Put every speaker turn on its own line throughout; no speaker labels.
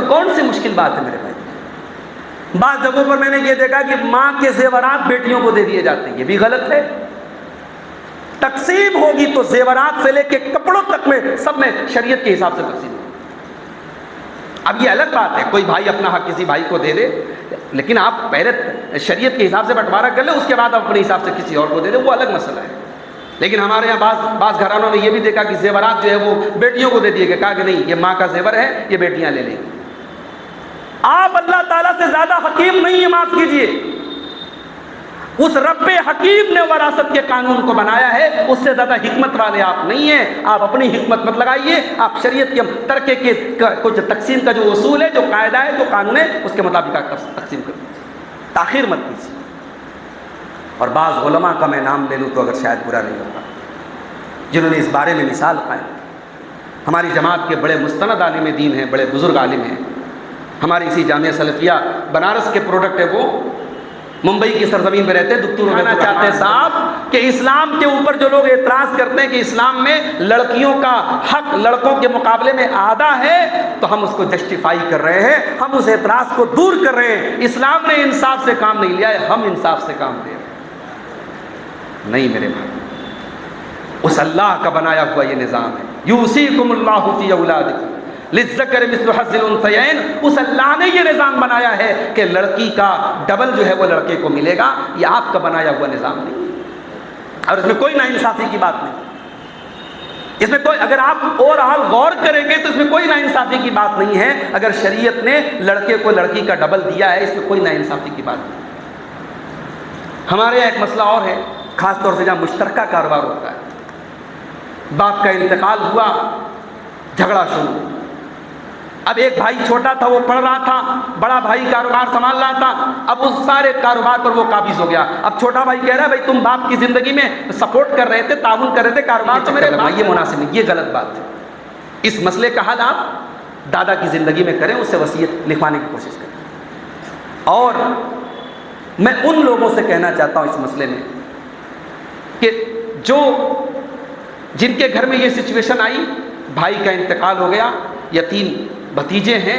تو کون سی مشکل بات ہے میرے بھائی؟ بعض جگہوں پر میں نے یہ دیکھا کہ ماں کے زیورات بیٹیوں کو دے دیے جاتے ہیں، یہ بھی غلط ہے۔ تقسیم ہوگی تو زیورات سے لے کے کپڑوں تک میں سب میں شریعت کے حساب سے تقسیم ہوگی۔ اب یہ الگ بات ہے کوئی بھائی اپنا حق کسی بھائی کو دے دے، لیکن آپ پہلے شریعت کے حساب سے بنٹوارا کر لیں، اس کے بعد آپ اپنے حساب سے کسی اور کو دے دیں، وہ الگ مسئلہ ہے۔ لیکن ہمارے یہاں بعض گھرانوں میں یہ بھی دیکھا کہ زیورات جو ہے وہ بیٹیوں کو دے دیے گئے، کہا کہ نہیں یہ ماں کا زیور ہے، یہ بیٹیاں لے لیں گی۔ آپ اللہ تعالیٰ سے زیادہ حکیم نہیں ہیں، معاف کیجیے، اس رب حکیم نے وراثت کے قانون کو بنایا ہے، اس سے زیادہ حکمت والے آپ نہیں ہیں۔ آپ اپنی حکمت مت لگائیے، آپ شریعت کے ترکے کے کچھ تقسیم کا جو اصول ہے، جو قاعدہ ہے، جو قانون ہے، اس کے مطابق آپ تقسیم کر دیجیے، تاخیر مت کیجیے۔ اور بعض علماء کا میں نام لے لوں تو اگر شاید برا نہیں ہوتا، جنہوں نے اس بارے میں مثال قائم، ہماری جماعت کے بڑے مستند عالم دین ہیں، بڑے بزرگ عالم ہیں، ہماری اسی جامعہ سلفیہ بنارس کے پروڈکٹ ہے، وہ ممبئی کی سرزمین میں رہتے ہیں، دکتور ہونا چاہتے ہیں صاحب کہ اسلام کے اوپر جو لوگ اعتراض کرتے ہیں کہ اسلام میں لڑکیوں کا حق لڑکوں کے مقابلے میں آدھا ہے، تو ہم اس کو جسٹیفائی کر رہے ہیں، ہم اس اعتراض کو دور کر رہے ہیں۔ اسلام نے انصاف سے کام نہیں لیا ہے، ہم انصاف سے کام لے رہے ہیں۔ نہیں میرے بھائی، اس اللہ کا بنایا ہوا یہ نظام ہے، یوصیکم اللہ فی اولادکم للذکر مثل حظ الانثیین، اس اللہ نے یہ نظام بنایا ہے کہ لڑکی کا ڈبل جو ہے وہ لڑکے کو ملے گا، یہ آپ کا بنایا ہوا نظام نہیں، اور اس میں کوئی ناانصافی کی بات نہیں، اس میں کوئی، اگر آپ اوورآل غور کریں گے تو اس میں کوئی ناانصافی کی بات نہیں ہے۔ اگر شریعت نے لڑکے کو لڑکی کا ڈبل دیا ہے، اس میں کوئی ناانصافی کی بات نہیں۔ ہمارے یہاں ایک مسئلہ اور ہے، خاص طور سے جہاں مشترکہ کاروبار ہوتا ہے، باپ کا انتقال ہوا، جھگڑا شروع، اب ایک بھائی چھوٹا تھا، وہ پڑھ رہا تھا، بڑا بھائی کاروبار سنبھال رہا تھا، اب اس سارے کاروبار پر وہ قابض ہو گیا۔ اب چھوٹا بھائی کہہ رہا ہے بھائی تم باپ کی زندگی میں سپورٹ کر رہے تھے، تعاون کر رہے تھے، کاروبار تو میرے بھائی، یہ مناسب نہیں، یہ غلط بات ہے۔ اس مسئلے کا حل آپ دادا کی زندگی میں کریں، اس سے وصیت لکھوانے کی کوشش کریں۔ اور میں ان لوگوں سے کہنا چاہتا ہوں اس مسئلے میں کہ جن کے گھر میں یہ سچویشن آئی، بھائی کا انتقال ہو گیا، یتیم بھتیجے ہیں،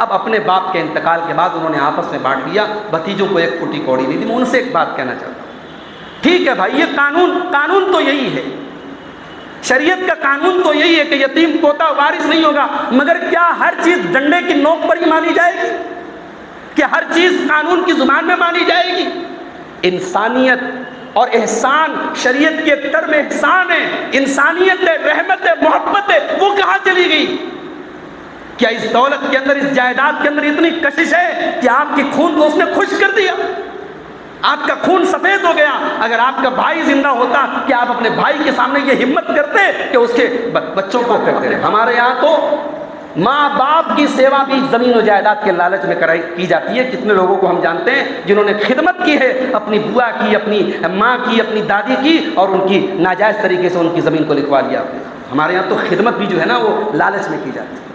اب اپنے باپ کے انتقال کے بعد انہوں نے آپس میں بانٹ لیا، بھتیجوں کو ایک پھوٹی کوڑی نہیں دی۔ میں ان سے ایک بات کہنا چاہتا ہوں، ٹھیک ہے بھائی، یہ قانون تو یہی ہے، شریعت کا قانون تو یہی ہے کہ یتیم پوتا وارث نہیں ہوگا، مگر کیا ہر چیز ڈنڈے کی نوک پر ہی مانی جائے گی؟ کہ ہر چیز قانون کی زبان میں مانی جائے گی؟ انسانیت اور احسان، شریعت کے ٹرم احسان ہے، انسانیت ہے، رحمت ہے، محبت ہے، وہ کہاں چلی گئی؟ کیا اس دولت کے اندر، اس جائیداد کے اندر اتنی کشش ہے کہ آپ کے خون کو اس نے خشک کر دیا، آپ کا خون سفید ہو گیا؟ اگر آپ کا بھائی زندہ ہوتا، کیا آپ اپنے بھائی کے سامنے یہ ہمت کرتے کہ اس کے بچوں کو کرتے رہے؟ ہمارے یہاں تو ماں باپ کی سیوا بھی زمین و جائیداد کے لالچ میں کی جاتی ہے۔ کتنے لوگوں کو ہم جانتے ہیں جنہوں نے خدمت کی ہے، اپنی بوا کی، اپنی ماں کی، اپنی دادی کی، اور ان کی ناجائز طریقے سے ان کی زمین کو لکھوا لیا۔ ہمارے یہاں تو خدمت بھی جو ہے نا وہ لالچ میں کی جاتی ہے۔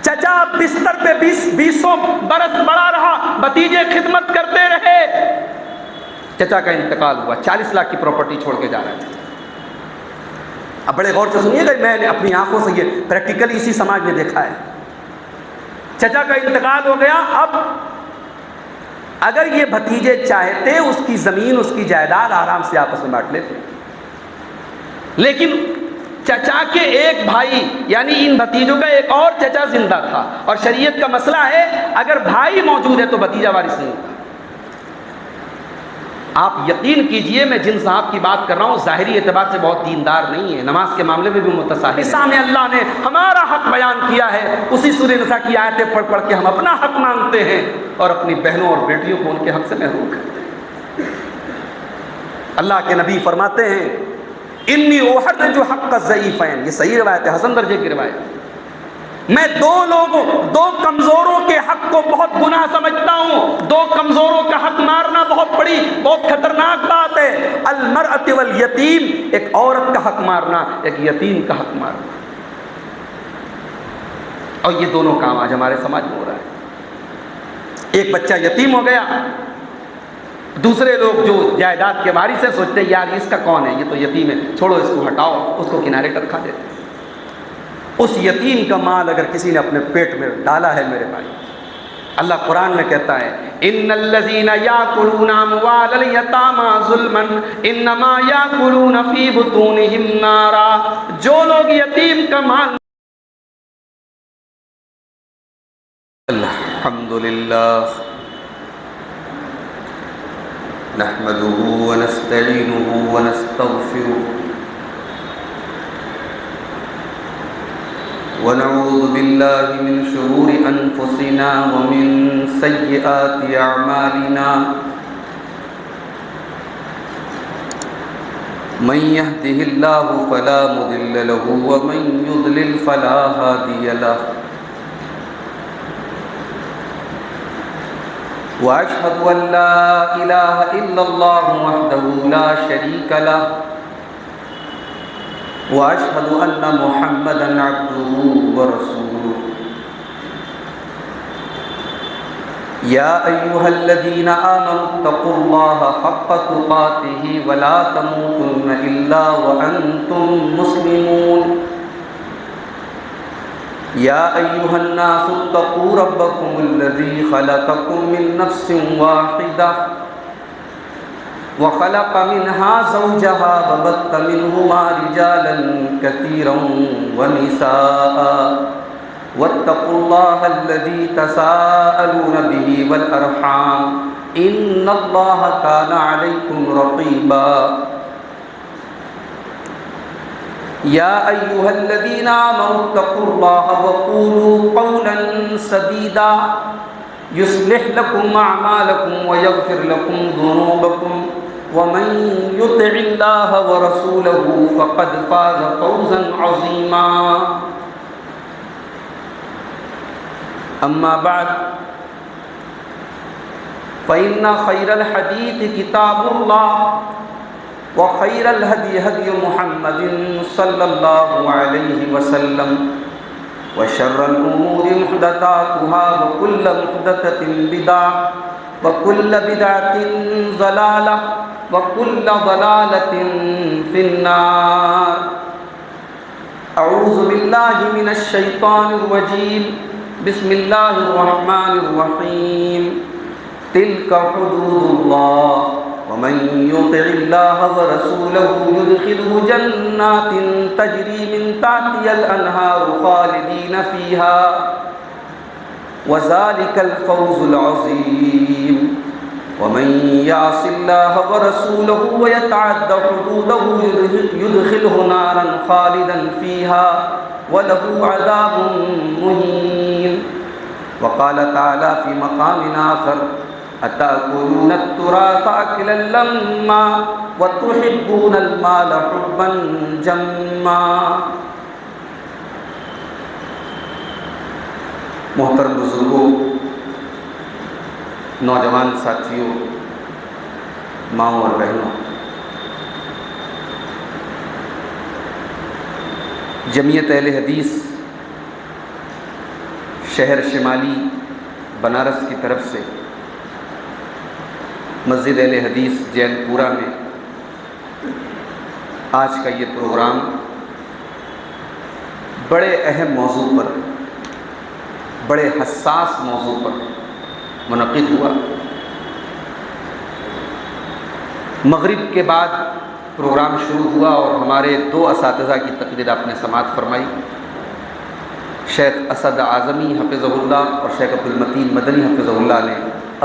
چچا بستر پہ 20 برس بڑا رہا، بھتیجے خدمت کرتے رہے، چچا کا انتقال ہوا، 40 لاکھ کی پراپرٹی چھوڑ کے جا رہا ہے۔ اب بڑے غور سے سنیے گا، میں نے اپنی آنکھوں سے یہ پریکٹیکلی اسی سماج میں دیکھا ہے۔ چچا کا انتقال ہو گیا، اب اگر یہ بھتیجے چاہتے اس کی زمین، اس کی جائیداد آرام سے آپس میں بانٹ لیتے، لیکن چچا کے ایک بھائی یعنی ان بھتیجوں کا ایک اور چچا زندہ تھا، اور شریعت کا مسئلہ ہے اگر بھائی موجود ہے تو بھتیجا وارث نہیں ہوتا۔ آپ یقین کیجئے، میں جن صاحب کی بات کر رہا ہوں ظاہری اعتبار سے بہت دیندار نہیں ہے، نماز کے معاملے میں بھی متساہل ہے، سامنے اللہ نے ہمارا حق بیان کیا ہے، اسی سورہ نساء کی آیتیں پڑھ کے ہم اپنا حق مانگتے ہیں اور اپنی بہنوں اور بیٹیوں کو ان کے حق سے محروم کرتے ہیں۔ اللہ کے نبی فرماتے ہیں انی احرج حق الضعیفین، یہ صحیح روایت ہے، حسن درجے کی روایت، میں دو کمزوروں کے حق کو بہت گناہ سمجھتا ہوں۔ دو کمزوروں کا حق مارنا بہت خطرناک بات ہے۔ المرأة والیتیم، ایک عورت کا حق مارنا، ایک یتیم کا حق مارنا، اور یہ دونوں کام آج ہمارے سماج میں ہو رہا ہے۔ ایک بچہ یتیم ہو گیا، دوسرے لوگ جو جائیداد کے وارث ہیں سوچتے ہیں یار اس کا کون ہے، یہ تو یتیم ہے، چھوڑو اس کو، ہٹاؤ، اس کو کنارے رکھا دیتے۔ اس یتیم کا مال اگر کسی نے اپنے پیٹ میں ڈالا ہے میرے بھائی، اللہ قرآن میں کہتا ہے ان الذین یاکلون اموال الیتامی ظلما انما یاکلون فی بطونہم نارا، جو لوگ یتیم کا مال، الحمدللہ نحمده ونستعینه ونستغفره ونعوذ بالله من شرور أنفسنا ومن سيئات أعمالنا من يهده الله فلا مضل له ومن يضلل فلا هادي له وأشهد أن لا إله إلا الله وحده لا شريك له وأشهد أن محمدًا عبده ورسوله يا أيها الذين آمنوا اتقوا الله حق تقاته ولا تموتن إلا وأنتم مسلمون يا أيها الناس اتقوا ربكم الذي خلقكم من نفس واحدة وخلق منها زوجها وبث منهما رجالا كثيرا ونساء واتقوا الله الذي تساءلون به والأرحام إن الله كان عليكم رقيبا يا أيها الذين آمنوا اتقوا الله وقولوا قولا سديدا يصلح لكم أعمالكم ويغفر لكم ذنوبكم ومن يطع الله ورسوله فقد فاز فوزا عظيما أما بعد فإن خير الحديث كتاب الله وخير الهدي هدي محمد صلى الله عليه وسلم وشر الأمور محدثاتها وكل محدثة بدعة وكل بدعة ضلالة وكل ضلالة في النار أعوذ بالله من الشيطان الرجيم بسم الله الرحمن الرحيم تلك حدود الله ومن يطع الله ورسوله يدخله جنات تجري من تحتها الأنهار خالدين فيها وذلك الفوز العظيم ومن يعص الله ورسوله ويتعد حدوده يدخله نارا خالدا فيها وله عذاب مهين وقال تعالى في مقام آخر أتأكلون التراث أكلا لما وتحبون المال حبا جما۔ محترم بزرگوں، نوجوان ساتھیوں، ماؤں اور بہنوں، جمعیت اہل حدیث شہر شمالی بنارس کی طرف سے مسجد اہل حدیث جین پورہ میں آج کا یہ پروگرام بڑے اہم موضوع پر، بڑے حساس موضوع پر منعقد ہوا۔ مغرب کے بعد پروگرام شروع ہوا اور ہمارے دو اساتذہ کی تقریر آپ نے سماعت فرمائی، شیخ اسد اعظمی حفظہ اللہ اور شیخ عبد المتین مدنی حفظہ اللہ نے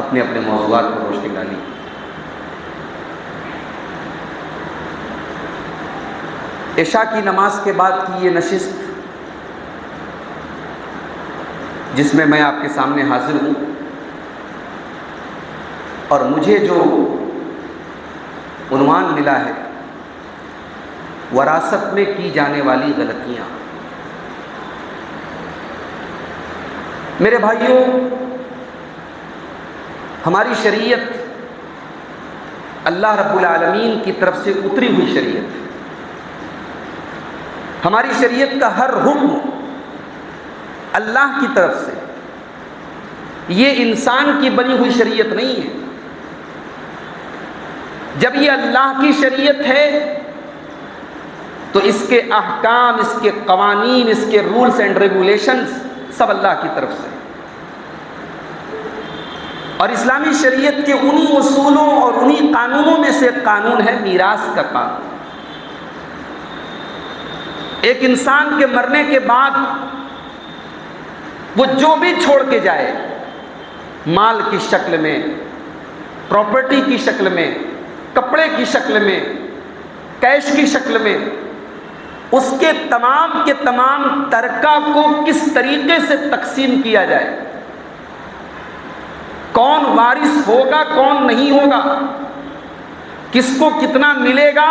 اپنے اپنے موضوعات پر روشنی ڈالی۔ عشاء کی نماز کے بعد کی یہ نشست جس میں میں آپ کے سامنے حاضر ہوں، اور مجھے جو عنوان ملا ہے وراثت میں کی جانے والی غلطیاں، میرے بھائیوں، ہماری شریعت اللہ رب العالمین کی طرف سے اتری ہوئی شریعت ہے۔ ہماری شریعت کا ہر حکم اللہ کی طرف سے، یہ انسان کی بنی ہوئی شریعت نہیں ہے۔ جب یہ اللہ کی شریعت ہے تو اس کے احکام، اس کے قوانین، اس کے رولز اینڈ ریگولیشنز سب اللہ کی طرف سے. اور اسلامی شریعت کے انہی اصولوں اور انہی قانونوں میں سے قانون ہے میراث کا قانون. ایک انسان کے مرنے کے بعد وہ جو بھی چھوڑ کے جائے، مال کی شکل میں، پراپرٹی کی شکل میں، کپڑے کی شکل میں، کیش کی شکل میں، اس کے تمام کے تمام ترکہ کو کس طریقے سے تقسیم کیا جائے، کون وارث ہوگا کون نہیں ہوگا، کس کو کتنا ملے گا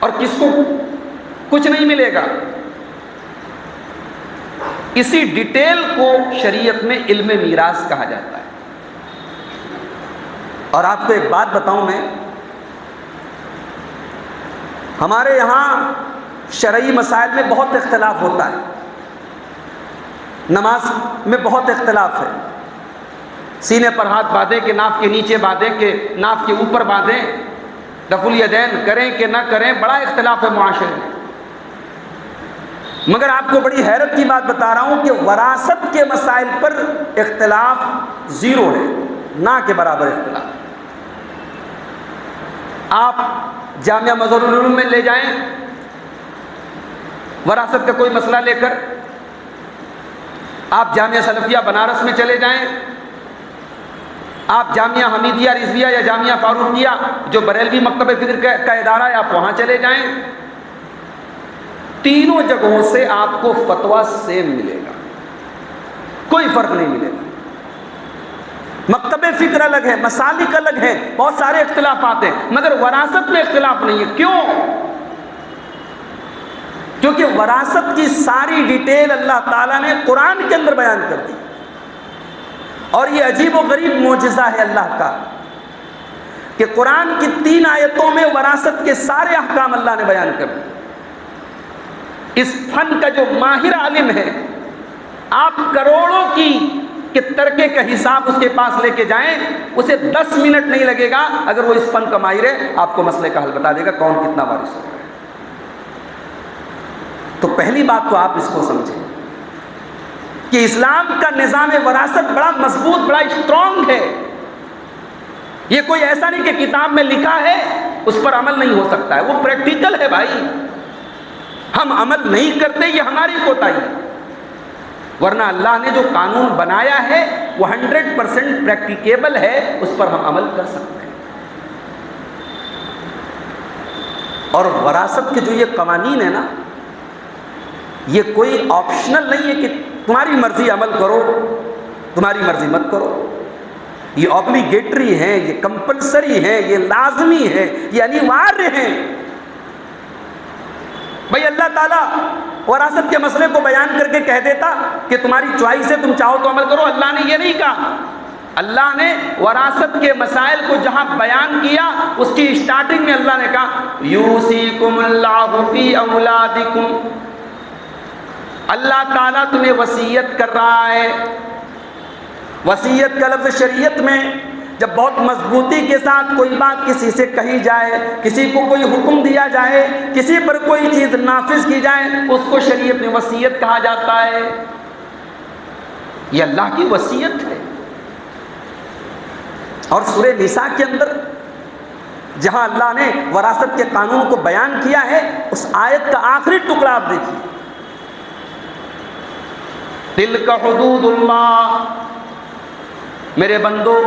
اور کس کو کچھ نہیں ملے گا، اسی ڈیٹیل کو شریعت میں علم میراث کہا جاتا ہے. اور آپ کو ایک بات بتاؤں میں، ہمارے یہاں شرعی مسائل میں بہت اختلاف ہوتا ہے. نماز میں بہت اختلاف ہے. سینے پر ہاتھ باندھیں کہ ناف کے نیچے باندھیں کہ ناف کے اوپر باندھیں، رفع الیدین کریں کہ نہ کریں، بڑا اختلاف ہے معاشرے میں. مگر آپ کو بڑی حیرت کی بات بتا رہا ہوں کہ وراثت کے مسائل پر اختلاف زیرو ہے، نہ کے برابر اختلاف. آپ جامعہ مظہر العلوم میں لے جائیں وراثت کا کوئی مسئلہ لے کر، آپ جامعہ سلفیہ بنارس میں چلے جائیں، آپ جامعہ حمیدیہ رضویہ یا جامعہ فاروقیہ جو بریلوی مکتب فکر کا ادارہ ہے آپ وہاں چلے جائیں، تینوں جگہوں سے آپ کو فتویٰ سیم ملے گا، کوئی فرق نہیں ملے گا. مکتب فکر الگ ہے، مسالک الگ ہیں، بہت سارے اختلافات ہیں، مگر وراثت میں اختلاف نہیں ہے. کیوں؟ کیونکہ وراثت کی ساری ڈیٹیل اللہ تعالیٰ نے قرآن کے اندر بیان کر دی. اور یہ عجیب و غریب معجزہ ہے اللہ کا کہ قرآن کی 3 آیتوں میں وراثت کے سارے احکام اللہ نے بیان کر دی. اس فن کا جو ماہر عالم ہے، آپ کروڑوں کے ترکے کا حساب اس کے پاس لے کے جائیں، اسے 10 منٹ نہیں لگے گا. اگر وہ اس فن کا ماہر ہے آپ کو مسئلے کا حل بتا دے گا کون کتنا وارث ہوگا. تو پہلی بات تو آپ اس کو سمجھیں کہ اسلام کا نظام وراثت بڑا مضبوط، بڑا اسٹرانگ ہے. یہ کوئی ایسا نہیں کہ کتاب میں لکھا ہے اس پر عمل نہیں ہو سکتا ہے، وہ پریکٹیکل ہے بھائی. ہم عمل نہیں کرتے، یہ ہماری کوتاہی ہے. ورنہ اللہ نے جو قانون بنایا ہے وہ 100% پریکٹیکیبل ہے، اس پر ہم عمل کر سکتے ہیں. اور وراثت کے جو یہ قوانین ہیں نا، یہ کوئی آپشنل نہیں ہے کہ تمہاری مرضی عمل کرو تمہاری مرضی مت کرو. یہ اوبلیگیٹری ہیں، یہ کمپلسری ہیں، یہ لازمی ہیں، یہ انیواریہ ہیں. بھائی اللہ تعالیٰ وراثت کے مسئلے کو بیان کر کے کہہ دیتا کہ تمہاری چوائس ہے، تم چاہو تو عمل کرو. اللہ نے یہ نہیں کہا. اللہ نے وراثت کے مسائل کو جہاں بیان کیا اس کی اسٹارٹنگ میں اللہ نے کہا یوصیکم اللہ فی اولادکم. اللہ تعالیٰ تمہیں وصیت کر رہا ہے. وصیت کا لفظ شریعت میں جب بہت مضبوطی کے ساتھ کوئی بات کسی سے کہی جائے، کسی کو کوئی حکم دیا جائے، کسی پر کوئی چیز نافذ کی جائے، اس کو شریعت میں وصیت کہا جاتا ہے. یہ اللہ کی وصیت ہے. اور سورہ نساء کے اندر جہاں اللہ نے وراثت کے قانون کو بیان کیا ہے، اس آیت کا آخری ٹکڑا آپ دیکھیے، تلک حدود اللہ. میرے بندو،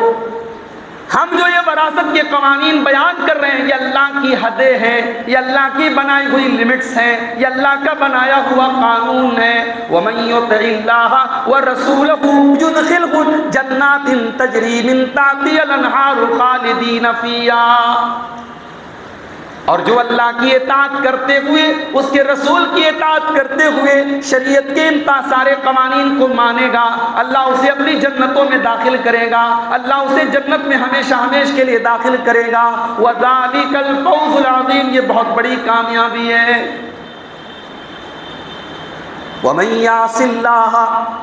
ہم جو یہ وراثت کے قوانین بیان کر رہے ہیں یہ اللہ کی حدیں ہیں، یہ اللہ کی بنائی ہوئی لمٹس ہیں، یہ اللہ کا بنایا ہوا قانون ہے. وَمَن يُطِعِ اللَّهَ وَرَسُولَهُ يُدْخِلْهُ جَنَّاتٍ تَجْرِي مِن تَحْتِهَا الْأَنْهَارُ خَالِدِينَ فِيهَا. اور جو اللہ کی اطاعت کرتے ہوئے، اس کے رسول کی اطاعت کرتے ہوئے شریعت کے ان سارے قوانین کو مانے گا، اللہ اسے اپنی جنتوں میں داخل کرے گا، اللہ اسے جنت میں ہمیشہ ہمیشہ کے لیے داخل کرے گا. وَذَلِكَ الْفَوْزُ الْعَظِيمُ. یہ بہت بڑی کامیابی ہے. وَمَن يَعْصِ اللَّهَ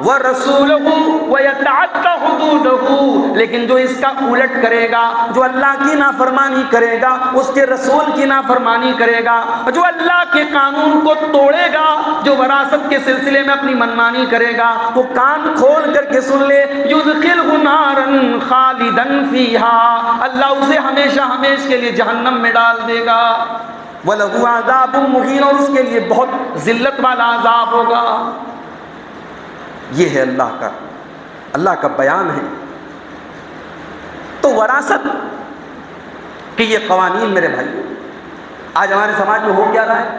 وَرَسُولَهُ وَيَتَعَدَّ حُدُودَهُ حدودہ، لیکن جو اس کا الٹ کرے گا، جو اللہ کی نافرمانی کرے گا، اس کے رسول کی نافرمانی کرے گا، جو اللہ کے قانون کو توڑے گا، جو وراثت کے سلسلے میں اپنی منمانی کرے گا، وہ کان کھول کر کے سن لے، یدخلہ نارا خالدا فیہا، اللہ اسے ہمیشہ ہمیشہ کے لیے جہنم میں ڈال دے گا، وَلَهُ عَذَابٌ مُّهِينٌ، اور اس کے لیے بہت ذلت والا عذاب ہوگا۔ یہ ہے اللہ کا بیان ہے۔ تو وراثت کہ یہ قوانین میرے بھائی آج ہمارے سماج میں ہو کیا رہا ہے؟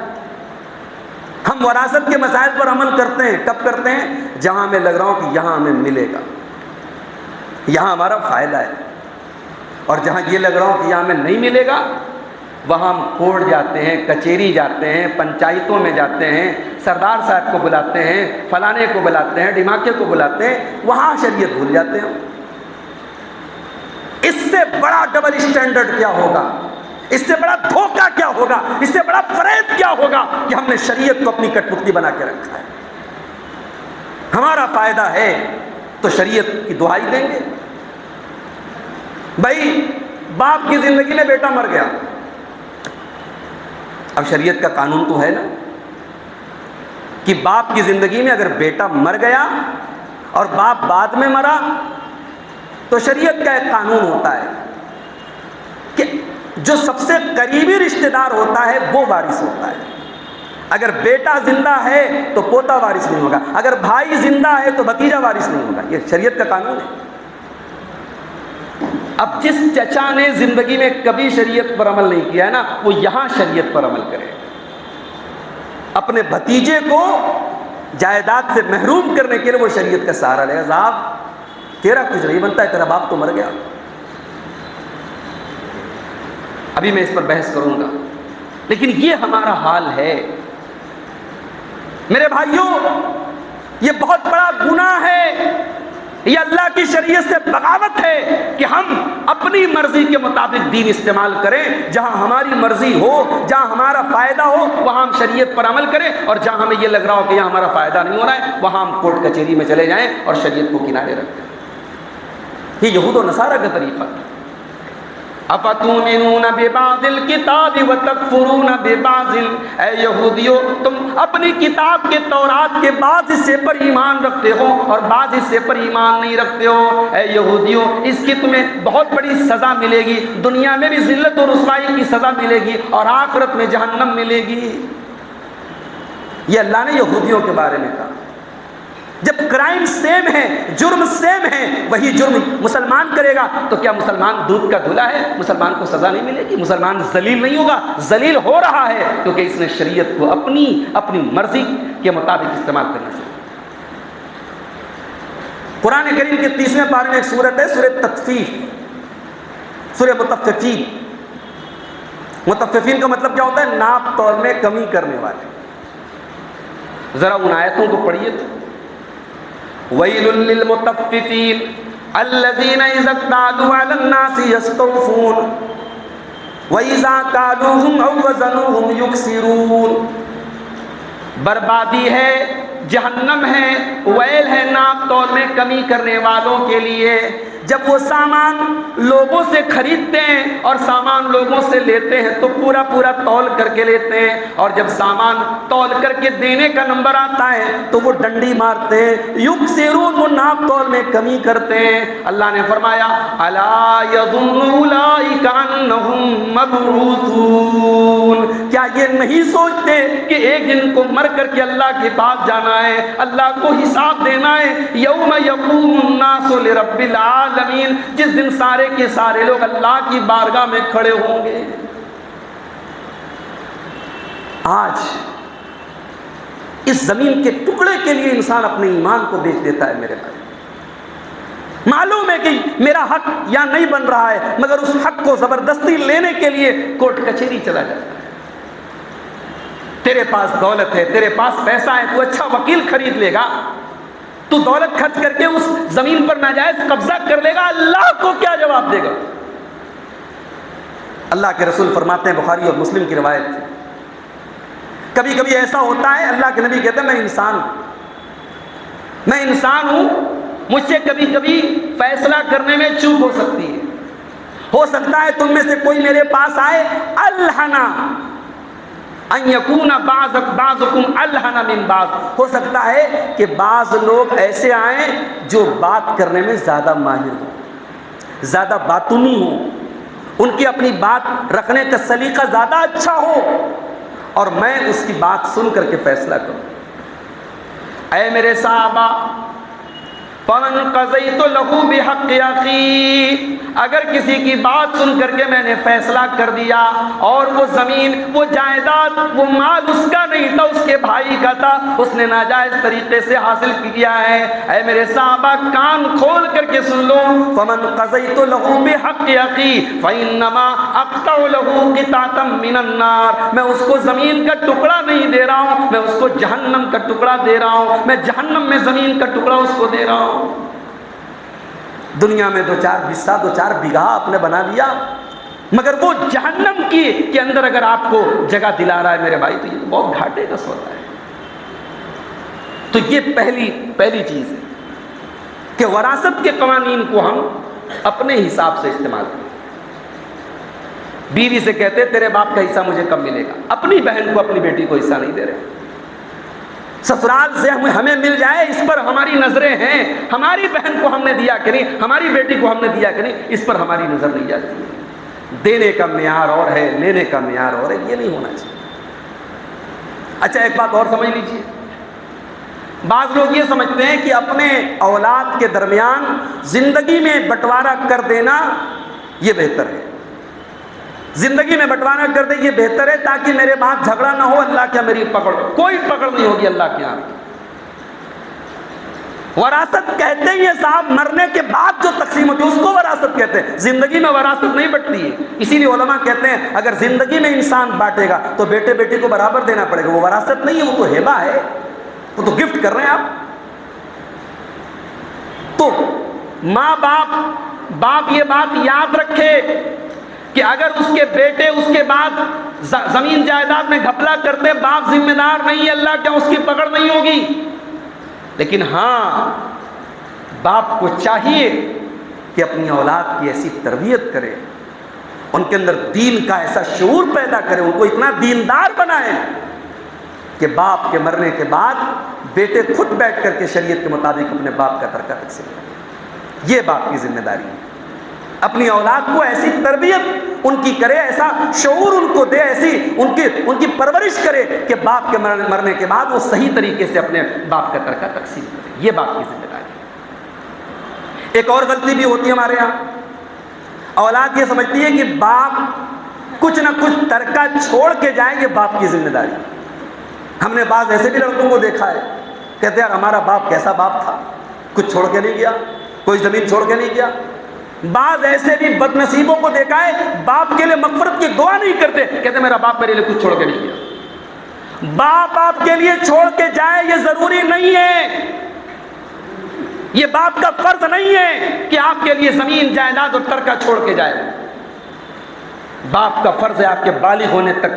ہم وراثت کے مسائل پر عمل کرتے ہیں، کب کرتے ہیں؟ جہاں میں لگ رہا ہوں کہ یہاں ہمیں ملے گا، یہاں ہمارا فائدہ ہے، اور جہاں یہ لگ رہا ہوں کہ یہاں ہمیں نہیں ملے گا، وہاں ہم کورٹ جاتے ہیں، کچہری جاتے ہیں، پنچایتوں میں جاتے ہیں، سردار صاحب کو بلاتے ہیں، فلانے کو بلاتے ہیں، ڈھماکے کو بلاتے ہیں، وہاں شریعت بھول جاتے ہیں۔ اس سے بڑا ڈبل اسٹینڈرڈ کیا ہوگا؟ اس سے بڑا دھوکہ کیا ہوگا؟ اس سے بڑا فریب کیا ہوگا کہ ہم نے شریعت کو اپنی کٹپتلی بنا کے رکھا ہے؟ ہمارا فائدہ ہے تو شریعت کی دہائی دیں گے۔ بھائی باپ کی زندگی میں بیٹا مر گیا، اب شریعت کا قانون تو ہے نا کہ باپ کی زندگی میں اگر بیٹا مر گیا اور باپ بعد میں مرا تو شریعت کا ایک قانون ہوتا ہے کہ جو سب سے قریبی رشتہ دار ہوتا ہے وہ وارث ہوتا ہے۔ اگر بیٹا زندہ ہے تو پوتا وارث نہیں ہوگا، اگر بھائی زندہ ہے تو بھتیجا وارث نہیں ہوگا، یہ شریعت کا قانون ہے۔ اب جس چچا نے زندگی میں کبھی شریعت پر عمل نہیں کیا ہے نا، وہ یہاں شریعت پر عمل کرے، اپنے بھتیجے کو جائیداد سے محروم کرنے کے لیے وہ شریعت کا سہارا لے گا۔ صاحب تیرا کچھ نہیں بنتا ہے، تیرا باپ تو مر گیا۔ ابھی میں اس پر بحث کروں گا، لیکن یہ ہمارا حال ہے میرے بھائیوں، یہ بہت بڑا گناہ ہے، یہ اللہ کی شریعت سے بغاوت ہے کہ ہم اپنی مرضی کے مطابق دین استعمال کریں۔ جہاں ہماری مرضی ہو، جہاں ہمارا فائدہ ہو، وہاں ہم شریعت پر عمل کریں، اور جہاں ہمیں یہ لگ رہا ہو کہ یہاں ہمارا فائدہ نہیں ہو رہا ہے، وہاں ہم کورٹ کچہری میں چلے جائیں اور شریعت کو کنارے رکھیں۔ یہ یہود و نصارہ کا طریقہ۔ افتؤمنون ببعض الکتاب وتکفرون ببعض، اے یہودیو تم اپنی کتاب کے تورات کے بعض حصے پر ایمان رکھتے ہو اور بعض حصے پر ایمان نہیں رکھتے ہو۔ اے یہودیو اس کی تمہیں بہت بڑی سزا ملے گی، دنیا میں بھی ذلت و رسوائی کی سزا ملے گی اور آخرت میں جہنم ملے گی۔ یہ اللہ نے یہودیوں کے بارے میں کہا۔ جب کرائم سیم ہے، جرم سیم ہے، وہی جرم مسلمان کرے گا تو کیا مسلمان دودھ کا دھلا ہے؟ مسلمان کو سزا نہیں ملے گی، مسلمان ذلیل نہیں ہوگا؟ ذلیل ہو رہا ہے کیونکہ اس نے شریعت کو اپنی مرضی کے مطابق استعمال کرنا چاہیے۔ قرآن کریم کے 30ویں پارے میں ایک سورت ہے، سورہ تطفیف، سورہ مطففین۔ مطففین کا مطلب کیا ہوتا ہے؟ ناپ تول میں کمی کرنے والے۔ ذرا ان آیتوں کو پڑھیے تو، وَيْلٌ لِّلْمُطَفِّفِينَ الَّذِينَ إِذَا اكْتَالُوا عَلَى النَّاسِ يَسْتَوْفُونَ وَإِذَا كَالُوهُمْ أَوْ وَّزَنُوهُمْ يُخْسِرُونَ۔ بربادی ہے، جہنم ہے، ویل ہے ناپ تول میں کمی کرنے والوں کے لیے۔ جب وہ سامان لوگوں سے خریدتے ہیں اور سامان لوگوں سے لیتے ہیں تو پورا تول کر کے لیتے ہیں، اور جب سامان تول کر کے دینے کا نمبر آتا ہے تو وہ ڈنڈی مارتے ہیں، یکسرون، وہ ناپ تول میں کمی کرتے ہیں۔ اللہ نے فرمایا الا یظن اولئک انہم مبعوثون، کیا یہ نہیں سوچتے کہ ایک دن کو مر کر کے اللہ کے پاس جانا ہے، اللہ کو حساب دینا ہے۔ یوم یقوم الناس لرب العالمین، جس دن سارے کے سارے لوگ اللہ کی بارگاہ میں کھڑے ہوں گے۔ آج اس زمین کے ٹکڑے کے لیے انسان اپنے ایمان کو بیچ دیتا ہے میرے بھائی۔ معلوم ہے کہ میرا حق یا نہیں بن رہا ہے، مگر اس حق کو زبردستی لینے کے لیے کورٹ کچہری چلا جاتا ہے۔ تیرے پاس دولت ہے، تیرے پاس پیسہ ہے، تو اچھا وکیل خرید لے گا، تو دولت خرچ کر کے اس زمین پر ناجائز قبضہ کر لے گا، اللہ کو کیا جواب دے گا؟ اللہ کے رسول فرماتے ہیں، بخاری اور مسلم کی روایت، کبھی کبھی ایسا ہوتا ہے، اللہ کے نبی کہتے ہیں میں انسان ہوں، مجھ سے کبھی کبھی فیصلہ کرنے میں چوک ہو سکتی ہے. ہو سکتا ہے تم میں سے کوئی میرے پاس آئے الہنا ان یکون بعضکم الہنا من بعض، ہو سکتا ہے کہ بعض لوگ ایسے آئیں جو بات کرنے میں زیادہ ماہر ہوں، زیادہ باتونی ہوں، ان کی اپنی بات رکھنے کا سلیقہ زیادہ اچھا ہو، اور میں اس کی بات سن کر کے فیصلہ کروں. اے میرے صحابہ، فمن قضیت لہ بحق اخی، اگر کسی کی بات سن کر کے میں نے فیصلہ کر دیا اور وہ زمین، وہ جائیداد، وہ مال اس کا نہیں تھا، اس کے بھائی کا تھا، اس نے ناجائز طریقے سے حاصل کیا ہے، اے میرے صحابہ کان کھول کر کے سن لو، فمن قضیت لہ بحق اخی فانما اقطع لہ قطعۃ من النار، میں اس کو زمین کا ٹکڑا نہیں دے رہا ہوں، میں اس کو جہنم کا ٹکڑا دے رہا ہوں، میں جہنم میں زمین کا ٹکڑا اس کو دے رہا ہوں. دنیا میں دو چار حصہ، دو چار بیگھہ آپ نے بنا لیا، مگر وہ جہنم کے اندر اگر آپ کو جگہ دلا رہا ہے میرے بھائی، تو یہ تو بہت گھاٹے کا سودا ہے. تو یہ پہلی چیز ہے کہ وراثت کے قوانین کو ہم اپنے حساب سے استعمال کریں. بیوی سے کہتے تیرے باپ کا حصہ مجھے کب ملے گا، اپنی بہن کو اپنی بیٹی کو حصہ نہیں دے رہے. سسرال سے ہمیں مل جائے اس پر ہماری نظریں ہیں، ہماری بہن کو ہم نے دیا کہ نہیں، ہماری بیٹی کو ہم نے دیا کہ نہیں، اس پر ہماری نظر نہیں جاتی. دینے کا معیار اور ہے، لینے کا معیار اور ہے، یہ نہیں ہونا چاہیے. اچھا ایک بات اور سمجھ لیجیے، بعض لوگ یہ سمجھتے ہیں کہ اپنے اولاد کے درمیان زندگی میں بٹوارا کر دینا یہ بہتر ہے، زندگی میں بٹوارا کر دے یہ بہتر ہے تاکہ میرے بعد جھگڑا نہ ہو. اللہ کیا میری پکڑ، کوئی پکڑ نہیں ہوگی اللہ کے یہاں. وراثت کہتے ہیں یہ صاحب مرنے کے بعد جو تقسیم ہوتی ہے اس کو وراثت کہتے ہیں، زندگی میں وراثت نہیں بٹتی ہے. اسی لیے علماء کہتے ہیں اگر زندگی میں انسان بانٹے گا تو بیٹے بیٹی کو برابر دینا پڑے گا، وہ وراثت نہیں ہے، وہ تو ہبہ ہے، وہ تو گفٹ کر رہے ہیں آپ. تو ماں باپ یہ بات یاد رکھے کہ اگر اس کے بیٹے اس کے بعد زمین جائیداد میں گھپلا کرتے، باپ ذمہ دار نہیں ہے، اللہ کیا اس کی پکڑ نہیں ہوگی. لیکن ہاں باپ کو چاہیے کہ اپنی اولاد کی ایسی تربیت کرے، ان کے اندر دین کا ایسا شعور پیدا کرے، ان کو اتنا دیندار بنائے کہ باپ کے مرنے کے بعد بیٹے خود بیٹھ کر کے شریعت کے مطابق اپنے باپ کا ترکہ تقسیم کرے. یہ باپ کی ذمہ داری ہے، اپنی اولاد کو ایسی تربیت ان کی کرے، ایسا شعور ان کو دے، ایسی ان کی پرورش کرے کہ باپ کے مرنے کے بعد وہ صحیح طریقے سے اپنے باپ کا ترکہ تقسیم کرے. یہ باپ کی ذمہ داری ہے. ایک اور غلطی بھی ہوتی ہے ہمارے یہاں، اولاد یہ سمجھتی ہے کہ باپ کچھ نہ کچھ ترکہ چھوڑ کے جائیں، یہ باپ کی ذمہ داری. ہم نے بعض ایسے بھی لڑکوں کو دیکھا ہے، کہتے ہیں یار ہمارا باپ کیسا باپ تھا، کچھ چھوڑ کے نہیں گیا، کوئی زمین چھوڑ کے نہیں گیا. بعض ایسے بھی بد نصیبوں کو دیکھا ہے باپ کے لیے مغفرت کی دعا نہیں کرتے، کہتے میرا باپ میرے لیے کچھ چھوڑ کے نہیں گیا. باپ آپ کے لیے چھوڑ کے جائے یہ ضروری نہیں ہے، یہ باپ کا فرض نہیں ہے کہ آپ کے لیے زمین جائیداد اور ترکہ چھوڑ کے جائے. باپ کا فرض ہے آپ کے بالغ ہونے تک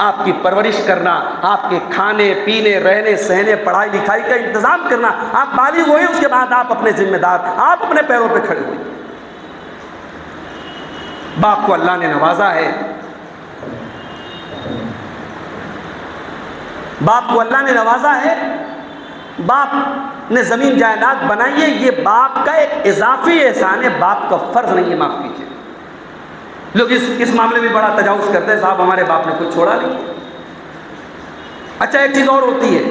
آپ کی پرورش کرنا، آپ کے کھانے پینے رہنے سہنے پڑھائی لکھائی کا انتظام کرنا. آپ بالغ ہوئے اس کے بعد آپ اپنے ذمہ دار، آپ اپنے پیروں پہ کھڑے ہوئے. باپ کو اللہ نے نوازا ہے، باپ کو اللہ نے نوازا ہے، باپ نے زمین جائیداد بنائی ہے، یہ باپ کا ایک اضافی احسان ہے، باپ کا فرض نہیں ہے. معاف کیجیے، لوگ اس معاملے میں بڑا تجاوز کرتے ہیں، صاحب ہمارے باپ نے کچھ چھوڑا نہیں. اچھا ایک چیز اور ہوتی ہے،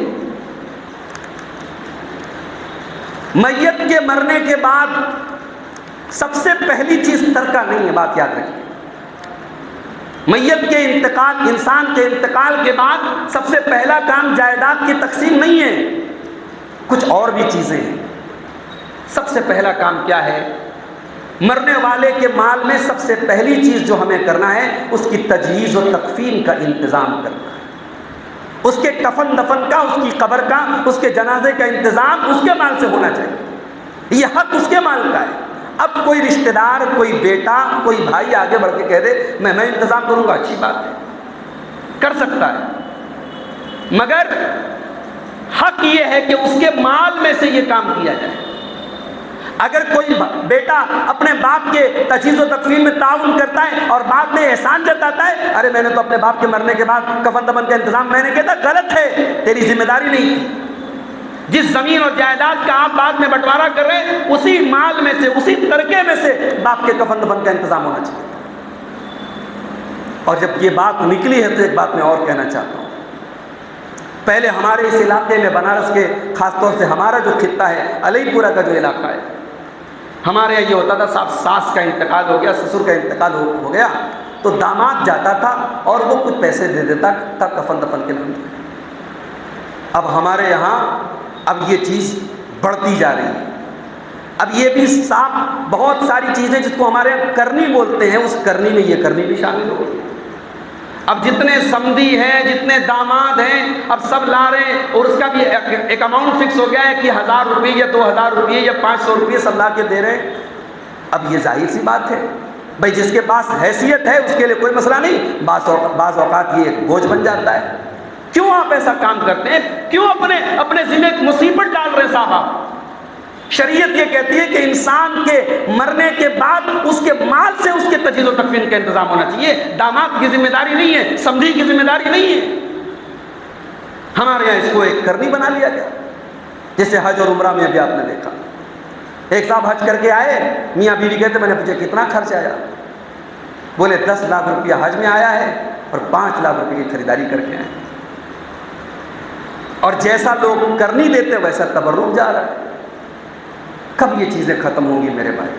میت کے مرنے کے بعد سب سے پہلی چیز ترکہ نہیں ہے. بات یاد رکھیے، میت کے انتقال، انسان کے انتقال کے بعد سب سے پہلا کام جائیداد کی تقسیم نہیں ہے، کچھ اور بھی چیزیں ہیں. سب سے پہلا کام کیا ہے؟ مرنے والے کے مال میں سب سے پہلی چیز جو ہمیں کرنا ہے اس کی تجہیز و تکفین کا انتظام کرنا ہے. اس کے کفن دفن کا، اس کی قبر کا، اس کے جنازے کا انتظام اس کے مال سے ہونا چاہیے. یہ حق اس کے مال کا ہے. اب کوئی رشتہ دار، کوئی بیٹا، کوئی بھائی آگے بڑھ کے کہہ دے میں انتظام کروں گا، اچھی بات ہے، کر سکتا ہے، مگر حق یہ ہے کہ اس کے مال میں سے یہ کام کیا جائے. اگر کوئی بیٹا اپنے باپ کے تجہیز و تکفین میں تعاون کرتا ہے اور بعد میں احسان جتاتا ہے، ارے میں نے تو اپنے باپ کے مرنے کے بعد کفن دفن کا انتظام میں نے کیا تھا، غلط ہے، تیری ذمہ داری نہیں تھی۔ جس زمین اور جائیداد کا آپ بعد میں بٹوارا کر رہے ہیں، اسی مال میں سے، اسی ترکے میں سے باپ کے کفن دفن کا انتظام ہونا چاہیے۔ اور جب یہ بات نکلی ہے تو ایک بات میں اور کہنا چاہتا ہوں۔ پہلے ہمارے اس علاقے میں، بنارس کے خاص طور سے ہمارا جو خطہ ہے، علی پورہ کا جو علاقہ ہے، ہمارے یہاں یہ ہوتا تھا، صاحب ساس کا انتقال ہو گیا، سسر کا انتقال ہو گیا تو داماد جاتا تھا اور وہ کچھ پیسے دے دیتا تھا کفن دفن کے لیے۔ اب ہمارے یہاں اب یہ چیز بڑھتی جا رہی ہے۔ اب یہ بھی صاحب بہت ساری چیزیں جس کو ہمارے یہاں کرنی بولتے ہیں، اس کرنی میں یہ کرنی بھی شامل ہو گئی۔ اب جتنے سمدھی ہیں، جتنے داماد ہیں، اب سب لا رہے ہیں، اور اس کا بھی ایک اماؤنٹ فکس ہو گیا ہے کہ 1000 روپے یا 2000 روپے یا 500 روپے سب لا کے دے رہے ہیں۔ اب یہ ظاہر سی بات ہے بھائی، جس کے پاس حیثیت ہے اس کے لیے کوئی مسئلہ نہیں، بعض اوقات یہ ایک بوجھ بن جاتا ہے۔ کیوں آپ ایسا کام کرتے ہیں؟ کیوں اپنے ذمہ ایک مصیبت ڈال رہے صاحب آپ؟ شریعت یہ کہتی ہے کہ انسان کے مرنے کے بعد اس کے مال سے اس کے تجہیز و تکفین کا انتظام ہونا چاہیے۔ داماد کی ذمہ داری نہیں ہے، سمدھی کی ذمہ داری نہیں ہے۔ ہمارے یہاں اس کو ایک کرنی بنا لیا گیا، جیسے حج اور عمرہ میں بھی آپ نے دیکھا، ایک صاحب حج کر کے آئے، میاں بیوی کہتے میں نے پوچھا کتنا خرچ آیا؟ بولے 10 لاکھ روپیہ حج میں آیا ہے اور 5 لاکھ روپے کی خریداری کر کے آئے۔ اور جیسا لوگ کرنی دیتے ویسا تبرک جا رہا ہے۔ کب یہ چیزیں ختم ہوں گی میرے بھائی؟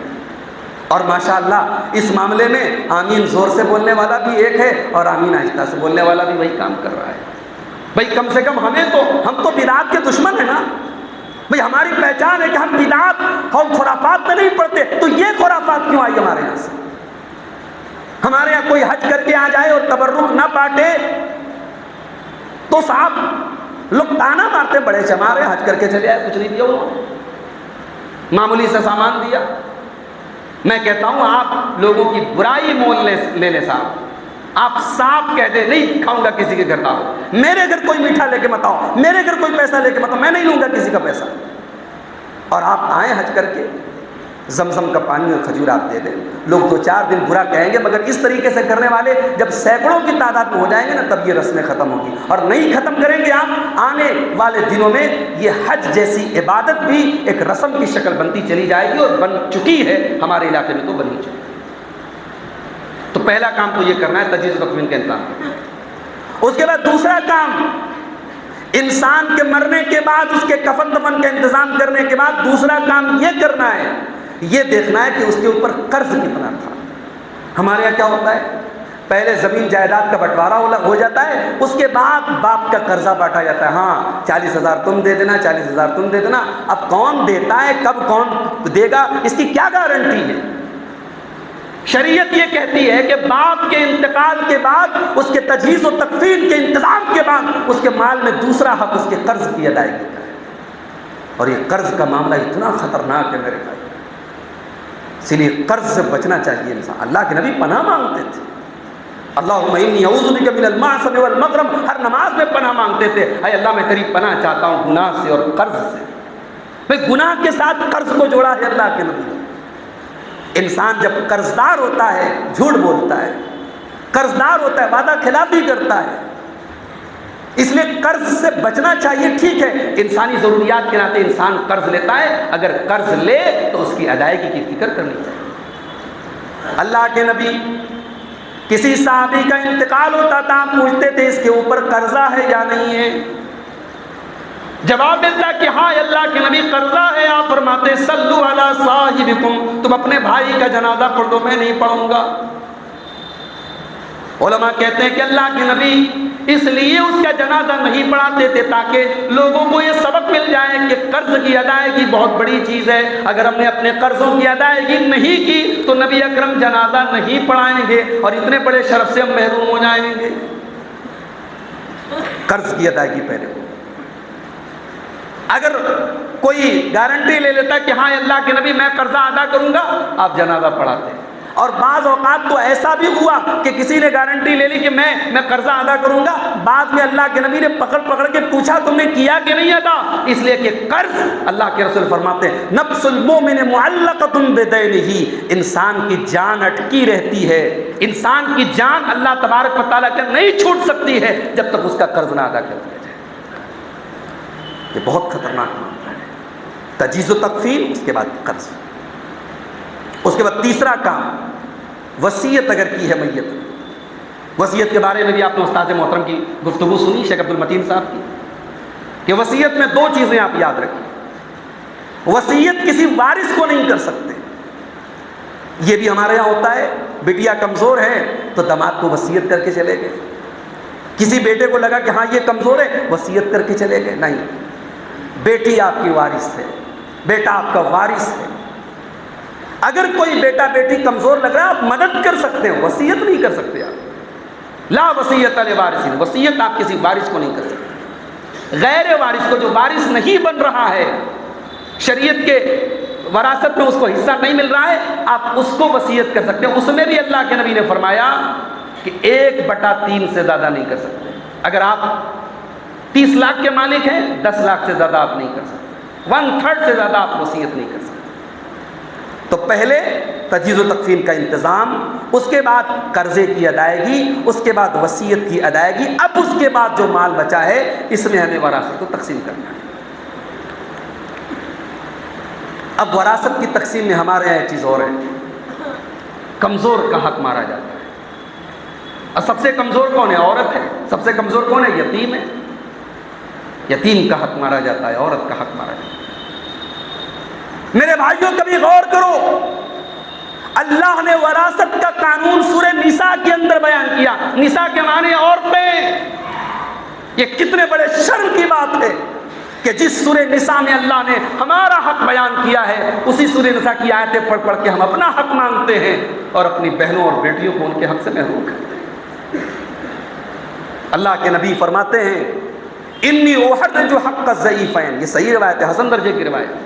اور ماشاءاللہ اس معاملے میں آمین زور سے بولنے والا بھی ایک ہے اور آمین آہستہ سے بولنے والا بھی وہی کام کر رہا ہے۔ بھائی کم سے کم ہم تو بدعات کے دشمن ہیں نا بھئی، ہماری پہچان ہے کہ ہم بدعات اور خرافات میں نہیں پڑتے، تو یہ خرافات کیوں آئی ہمارے یہاں سے؟ ہمارے یہاں کوئی حج کر کے آ جائے اور تبرک نہ بانٹے تو صاحب لوگ تانا مارتے، بڑے چمارے حج کر کے چلے آئے، کچھ نہیں دیا انہوں نے، معمولی سا سامان دیا۔ میں کہتا ہوں آپ لوگوں کی برائی مول لے لے صاحب، آپ صاف کہہ دیں نہیں کھاؤں گا کسی کے گھر کا، میرے گھر کوئی میٹھا لے کے مت آؤ، میرے گھر کوئی پیسہ لے کے مت آؤ، میں نہیں لوں گا کسی کا پیسہ۔ اور آپ آئیں حج کر کے، زمزم کا پانی اور کھجور آپ دے دیں، لوگ 2-4 دن برا کہیں گے، مگر اس طریقے سے کرنے والے جب سینکڑوں کی تعداد میں ہو جائیں گے نا، تب یہ رسمیں ختم ہوگی۔ اور نہیں ختم کریں گے آپ، آنے والے دنوں میں یہ حج جیسی عبادت بھی ایک رسم کی شکل بنتی چلی جائے گی، اور بن چکی ہے ہمارے علاقے میں، تو بن ہی چکی۔ تو پہلا کام تو یہ کرنا ہے، تجہیز و تکفین کا انتظام۔ اس کے بعد دوسرا کام، انسان کے مرنے کے بعد اس کے کفن دفن کا انتظام کرنے کے بعد دوسرا کام یہ کرنا ہے، یہ دیکھنا ہے کہ اس کے اوپر قرض کتنا تھا۔ ہمارے یہاں کیا ہوتا ہے، پہلے زمین جائیداد کا بٹوارا ہو جاتا ہے، اس کے بعد باپ کا قرضہ بانٹا جاتا ہے، ہاں 40,000 تم دے دینا، 40,000 تم دے دینا۔ اب کون دیتا ہے، کب کون دے گا، اس کی کیا گارنٹی ہے؟ شریعت یہ کہتی ہے کہ باپ کے انتقال کے بعد اس کے تجہیز و تکفین کے انتظام کے بعد اس کے مال میں دوسرا حق اس کے قرض کی ادائیگی کا ہے۔ اور یہ قرض کا معاملہ اتنا خطرناک ہے میرے بھائی، اس لیے قرض سے بچنا چاہیے انسان۔ اللہ کے نبی پناہ مانگتے تھے، اللہم انی اعوذ بک من المعصم والمغرم، ہر نماز میں پناہ مانگتے تھے، اے اللہ میں تیری پناہ چاہتا ہوں گناہ سے اور قرض سے۔ بھئی گناہ کے ساتھ قرض کو جوڑا ہے اللہ کے نبی۔ انسان جب قرضدار ہوتا ہے جھوٹ بولتا ہے، قرضدار ہوتا ہے وعدہ خلافی کرتا ہے، اس لیے قرض سے بچنا چاہیے۔ ٹھیک ہے انسانی ضروریات کے ناطے انسان قرض لیتا ہے، اگر قرض لے تو اس کی ادائیگی کی فکر کرنی چاہیے۔ اللہ کے نبی کسی صحابی کا انتقال ہوتا تھا، پوچھتے تھے اس کے اوپر قرضہ ہے یا نہیں ہے، جواب ملتا کہ ہاں اللہ کے نبی قرضہ ہے۔ آپ فرماتے صلو علی صاحبکم، تم اپنے بھائی کا جنازہ پڑھ دو، میں نہیں پڑھوں گا۔ علماء کہتے ہیں کہ اللہ کے نبی اس لیے اس کا جنازہ نہیں پڑھاتے تھے تاکہ لوگوں کو یہ سبق مل جائے کہ قرض کی ادائیگی بہت بڑی چیز ہے، اگر ہم نے اپنے قرضوں کی ادائیگی نہیں کی تو نبی اکرم جنازہ نہیں پڑھائیں گے اور اتنے بڑے شرف سے ہم محروم ہو جائیں گے۔ قرض کی ادائیگی پہلے ہو۔ اگر کوئی گارنٹی لے لیتا کہ ہاں اللہ کے نبی میں قرضہ ادا کروں گا، آپ جنازہ پڑھاتے۔ اور بعض اوقات تو ایسا بھی ہوا کہ کسی نے گارنٹی لے لی کہ میں قرضہ ادا کروں گا، بعد میں اللہ کے نبی نے پکڑ کے پوچھا تم نے کیا کہ نہیں ادا، اس لیے کہ قرض، اللہ کے رسول فرماتے ہیں نفس المؤمن معلقۃ بدینہ، انسان کی جان اٹکی رہتی ہے، انسان کی جان اللہ تبارک و تعالیٰ کے نہیں چھوٹ سکتی ہے جب تک اس کا قرض نہ ادا کر دیا جائے۔ یہ بہت خطرناک معاملہ ہے، تجیز و تکفین، اس کے بعد قرض، اس کے بعد تیسرا کام وصیت اگر کی ہے میت۔ وصیت کے بارے میں بھی آپ نے استاد محترم کی گفتگو سنی، شیخ عبد المتین صاحب کی، کہ وصیت میں دو چیزیں آپ یاد رکھیں۔ وصیت کسی وارث کو نہیں کر سکتے، یہ بھی ہمارے یہاں ہوتا ہے، بیٹیا کمزور ہے تو داماد کو وصیت کر کے چلے گئے، کسی بیٹے کو لگا کہ ہاں یہ کمزور ہے وصیت کر کے چلے گئے، نہیں، بیٹی آپ کی وارث ہے، بیٹا آپ کا وارث ہے۔ اگر کوئی بیٹا بیٹی کمزور لگ رہا ہے آپ مدد کر سکتے ہیں، وصیت نہیں کر سکتے آپ، لا وصیت لوارث، وصیت آپ کسی وارث کو نہیں کر سکتے۔ غیر وارث کو، جو وارث نہیں بن رہا ہے، شریعت کے وراثت میں اس کو حصہ نہیں مل رہا ہے، آپ اس کو وصیت کر سکتے ہیں۔ اس میں بھی اللہ کے نبی نے فرمایا کہ 1/3 سے زیادہ نہیں کر سکتے۔ اگر آپ 30 لاکھ کے مالک ہیں، 10 لاکھ سے زیادہ آپ نہیں کر سکتے، 1/3 سے زیادہ آپ وصیت نہیں کر سکتے۔ تو پہلے تجہیز و تکفین کا انتظام، اس کے بعد قرضے کی ادائیگی، اس کے بعد وصیت کی ادائیگی، اب اس کے بعد جو مال بچا ہے اس میں ہمیں وراثت کو تقسیم کرنا ہے۔ اب وراثت کی تقسیم میں ہمارے یہاں ایک چیز اور ہے، کمزور کا حق مارا جاتا ہے۔ اور سب سے کمزور کون ہے؟ عورت ہے۔ سب سے کمزور کون ہے؟ یتیم ہے۔ یتیم کا حق مارا جاتا ہے، عورت کا حق مارا جاتا ہے۔ میرے بھائیوں کبھی غور کرو، اللہ نے وراثت کا قانون سورہ نساء کے اندر بیان کیا۔ نساء کے معنی عورتیں۔ یہ کتنے بڑے شرم کی بات ہے کہ جس سورہ نساء میں اللہ نے ہمارا حق بیان کیا ہے، اسی سورہ نساء کی آیتیں پڑھ کے ہم اپنا حق مانگتے ہیں اور اپنی بہنوں اور بیٹیوں کو ان کے حق سے محروم کرتے ہیں۔ اللہ کے نبی فرماتے ہیں انی احرج حق الضعیفین، یہ صحیح روایت ہے، حسن درجے کی روایت،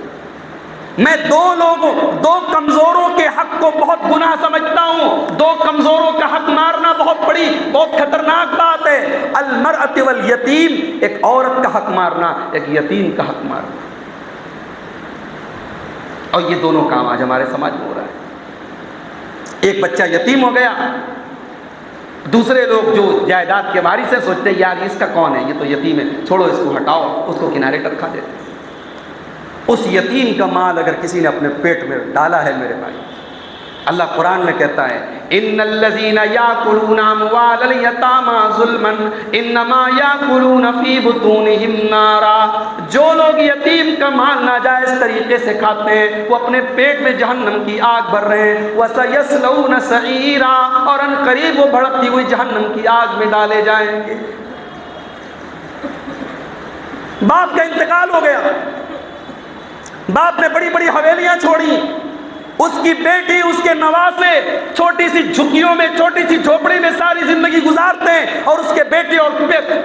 میں دو کمزوروں کے حق کو بہت گناہ سمجھتا ہوں۔ دو کمزوروں کا حق مارنا بہت خطرناک بات ہے۔ المرأۃ والیتیم، ایک عورت کا حق مارنا، ایک یتیم کا حق مارنا، اور یہ دونوں کام آج ہمارے سماج میں ہو رہا ہے۔ ایک بچہ یتیم ہو گیا، دوسرے لوگ جو جائیداد کے وارث ہیں سوچتے ہیں یار اس کا کون ہے، یہ تو یتیم ہے، چھوڑو اس کو، ہٹاؤ، اس کو کنارے پر رکھا دیتے۔ اس یتیم کا مال اگر کسی نے اپنے پیٹ میں ڈالا ہے میرے بھائی، اللہ قرآن میں کہتا ہے ان الذین یاکلون اموال الیتامی ظلما انما یاکلون فی بطونہم نارا، جو لوگ یتیم کا مال ناجائز طریقے سے کھاتے ہیں وہ اپنے پیٹ میں جہنم کی آگ بھر رہے ہیں، وسیصلون سعیرا، اور ان قریب وہ بھڑکتی ہوئی جہنم کی آگ میں ڈالے جائیں گے۔ باپ کا انتقال ہو گیا، باپ نے بڑی بڑی حویلیاں چھوڑی، اس کی بیٹی، اس کے نواسے چھوٹی سی جھگیوں میں، چھوٹی سی جھوپڑی میں ساری زندگی گزارتے ہیں، اور اس کے بیٹے اور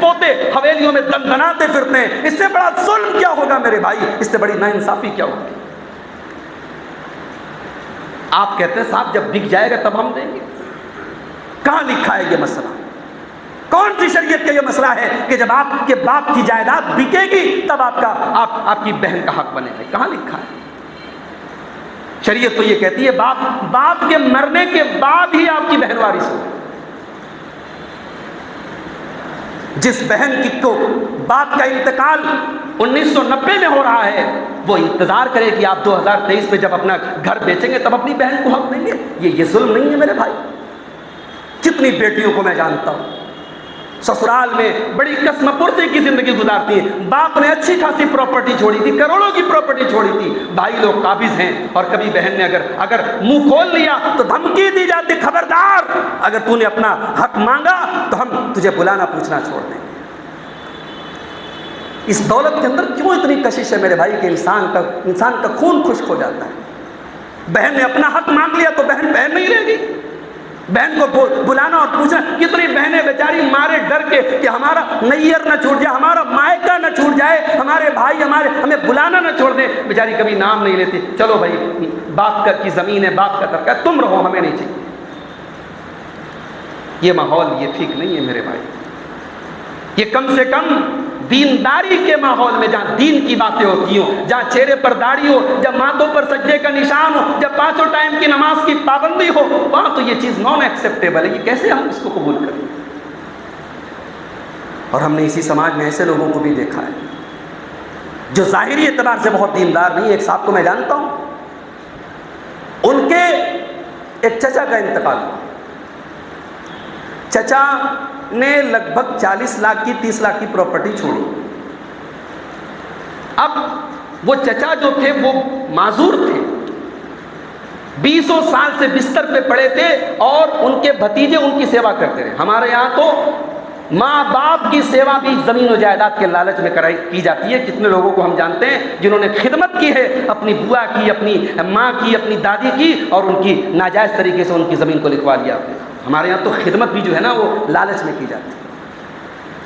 پوتے حویلیوں میں دندناتے پھرتے ہیں۔ اس سے بڑا ظلم کیا ہوگا میرے بھائی؟ اس سے بڑی ناانصافی کیا ہوگی؟ آپ کہتے ہیں صاحب جب بک جائے گا تب ہم دیں گے، کہاں لکھا ہے یہ مسئلہ؟ کون سی شریعت کا یہ مسئلہ ہے کہ جب آپ کے باپ کی جائیداد بکے گی تب آپ کی بہن کا حق بنے گا؟ کہاں لکھا ہے؟ شریعت تو یہ کہتی ہے باپ کے مرنے کے بعد ہی آپ کی بہن وارث ہو۔ جس بہن کی کو باپ کا انتقال 1990 میں ہو رہا ہے وہ انتظار کرے کہ آپ 2023 میں جب اپنا گھر بیچیں گے تب اپنی بہن کو حق دیں گے۔ یہ ظلم نہیں ہے میرے بھائی؟ کتنی بیٹیوں کو میں جانتا ہوں سسرال میں بڑی قسم پرسی کی زندگی گزارتی ہیں، باپ نے اچھی خاصی پراپرٹی چھوڑی تھی، کروڑوں کی پراپرٹی چھوڑی تھی، بھائی لوگ قابض ہیں، اور کبھی بہن نے اگر منہ کھول لیا تو دھمکی دی جاتی خبردار اگر تو نے اپنا حق مانگا تو ہم تجھے بلانا پوچھنا چھوڑ دیں گے۔ اس دولت کے اندر کیوں اتنی کشش ہے میرے بھائی کہ انسان کا خون خشک ہو جاتا ہے؟ بہن نے اپنا حق مانگ لیا تو بہن نہیں رہے گی، بہن کو بلانا اور پوچھنا، کتنی بہنیں بیچاری مارے ڈر کے کہ ہمارا نیر نہ چھوٹ جائے، ہمارا مائکہ نہ چھوٹ جائے، ہمارے بھائی ہمیں بلانا نہ چھوڑ دیں، بیچاری کبھی نام نہیں لیتی، چلو بھائی باپ کا کی زمین ہے، باپ کا ترکہ، تم رہو، ہمیں نہیں چاہیے۔ یہ ماحول یہ ٹھیک نہیں ہے میرے بھائی۔ یہ کم سے کم دینداری کے ماحول میں، جہاں دین کی باتیں ہوتی ہوں، جہاں چہرے پر داڑھی ہو، جب ماتھوں پر سجدے کا نشان ہو، جب 5 ٹائم کی نماز کی پابندی ہو، وہاں تو یہ چیز نان ایکسیپٹیبل ہے۔ یہ کیسے ہم اس کو قبول کریں؟ اور ہم نے اسی سماج میں ایسے لوگوں کو بھی دیکھا ہے جو ظاہری اعتبار سے بہت دیندار نہیں ہے۔ ایک صاحب کو میں جانتا ہوں، ان کے ایک چچا کا انتقال ہوا، چچا نے لگ بھگ 40 لاکھ کی 30 لاکھ کی پراپرٹی چھوڑی۔ اب وہ چچا جو تھے وہ معذور تھے، 20 سال سے بستر پہ پڑے تھے، اور ان کے بھتیجے ان کی سیوا کرتے رہے۔ ہمارے یہاں تو ماں باپ کی سیوا بھی زمین و جائیداد کے لالچ میں کی جاتی ہے۔ کتنے لوگوں کو ہم جانتے ہیں جنہوں نے خدمت کی ہے، اپنی بوا کی، اپنی ماں کی، اپنی دادی کی، اور ان کی ناجائز طریقے سے ان کی زمین کو لکھوا لیا۔ ہمارے یہاں تو خدمت بھی جو ہے نا وہ لالچ میں کی جاتی ہے۔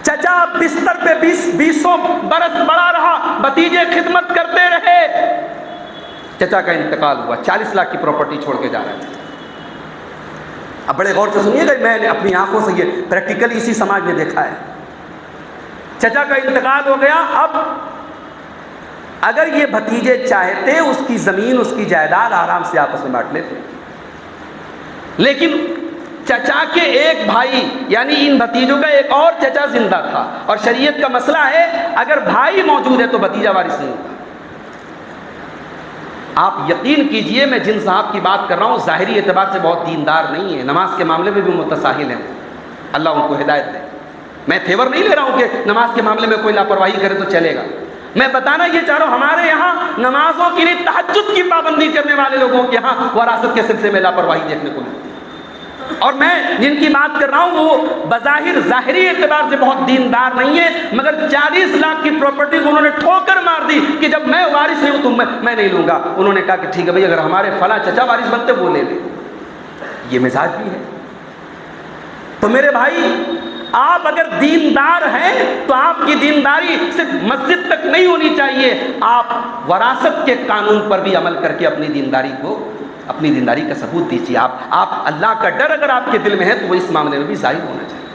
چچا بستر پہ 20 برس پڑا رہا، بھتیجے خدمت کرتے رہے، چچا کا انتقال ہوا، 40 لاکھ کی پراپرٹی چھوڑ کے جا رہے تھے۔ اب بڑے غور سے سنیے گا، میں نے اپنی آنکھوں سے یہ پریکٹیکلی اسی سماج میں دیکھا ہے۔ چچا کا انتقال ہو گیا، اب اگر یہ بھتیجے چاہتے اس کی زمین، اس کی جائیداد آرام سے آپس میں بانٹ لیتے، لیکن چچا کے ایک بھائی یعنی ان بھتیجوں کا ایک اور چچا زندہ تھا، اور شریعت کا مسئلہ ہے اگر بھائی موجود ہے تو بھتیجا وارث نہیں ہوتا۔ آپ یقین کیجئے میں جن صاحب کی بات کر رہا ہوں ظاہری اعتبار سے بہت دیندار نہیں ہے، نماز کے معاملے میں بھی متساہل ہیں، اللہ ان کو ہدایت دے۔ میں فیور نہیں لے رہا ہوں کہ نماز کے معاملے میں کوئی لاپرواہی کرے تو چلے گا، میں بتانا یہ چاہ رہا ہوں ہمارے یہاں نمازوں کے لیے تہجد کی پابندی کرنے والے لوگوں کے یہاں وراثت کے سلسلے میں لاپرواہی دیکھنے کو ملتی ہے۔ اور میں جن کی بات کر رہا ہوں وہ بظاہر ظاہری اعتبار سے بہت دیندار نہیں ہے، مگر 40 لاکھ کی پراپرٹی کو انہوں نے ٹھوکر مار دی کہ جب میں وارث نہیں ہوں تو میں نہیں لوں گا۔ انہوں نے کہا کہ ٹھیک ہے بھائی، اگر ہمارے فلاں چچا وارث بنتے وہ لے لیں۔ یہ مزاج بھی ہے۔ تو میرے بھائی، آپ اگر دیندار ہیں تو آپ کی دینداری صرف مسجد تک نہیں ہونی چاہیے، آپ وراثت کے قانون پر بھی عمل کر کے اپنی دینداری کا ثبوت دیجیے۔ آپ اللہ کا ڈر اگر آپ کے دل میں ہے تو وہ اس معاملے میں بھی ظاہر ہونا چاہیے۔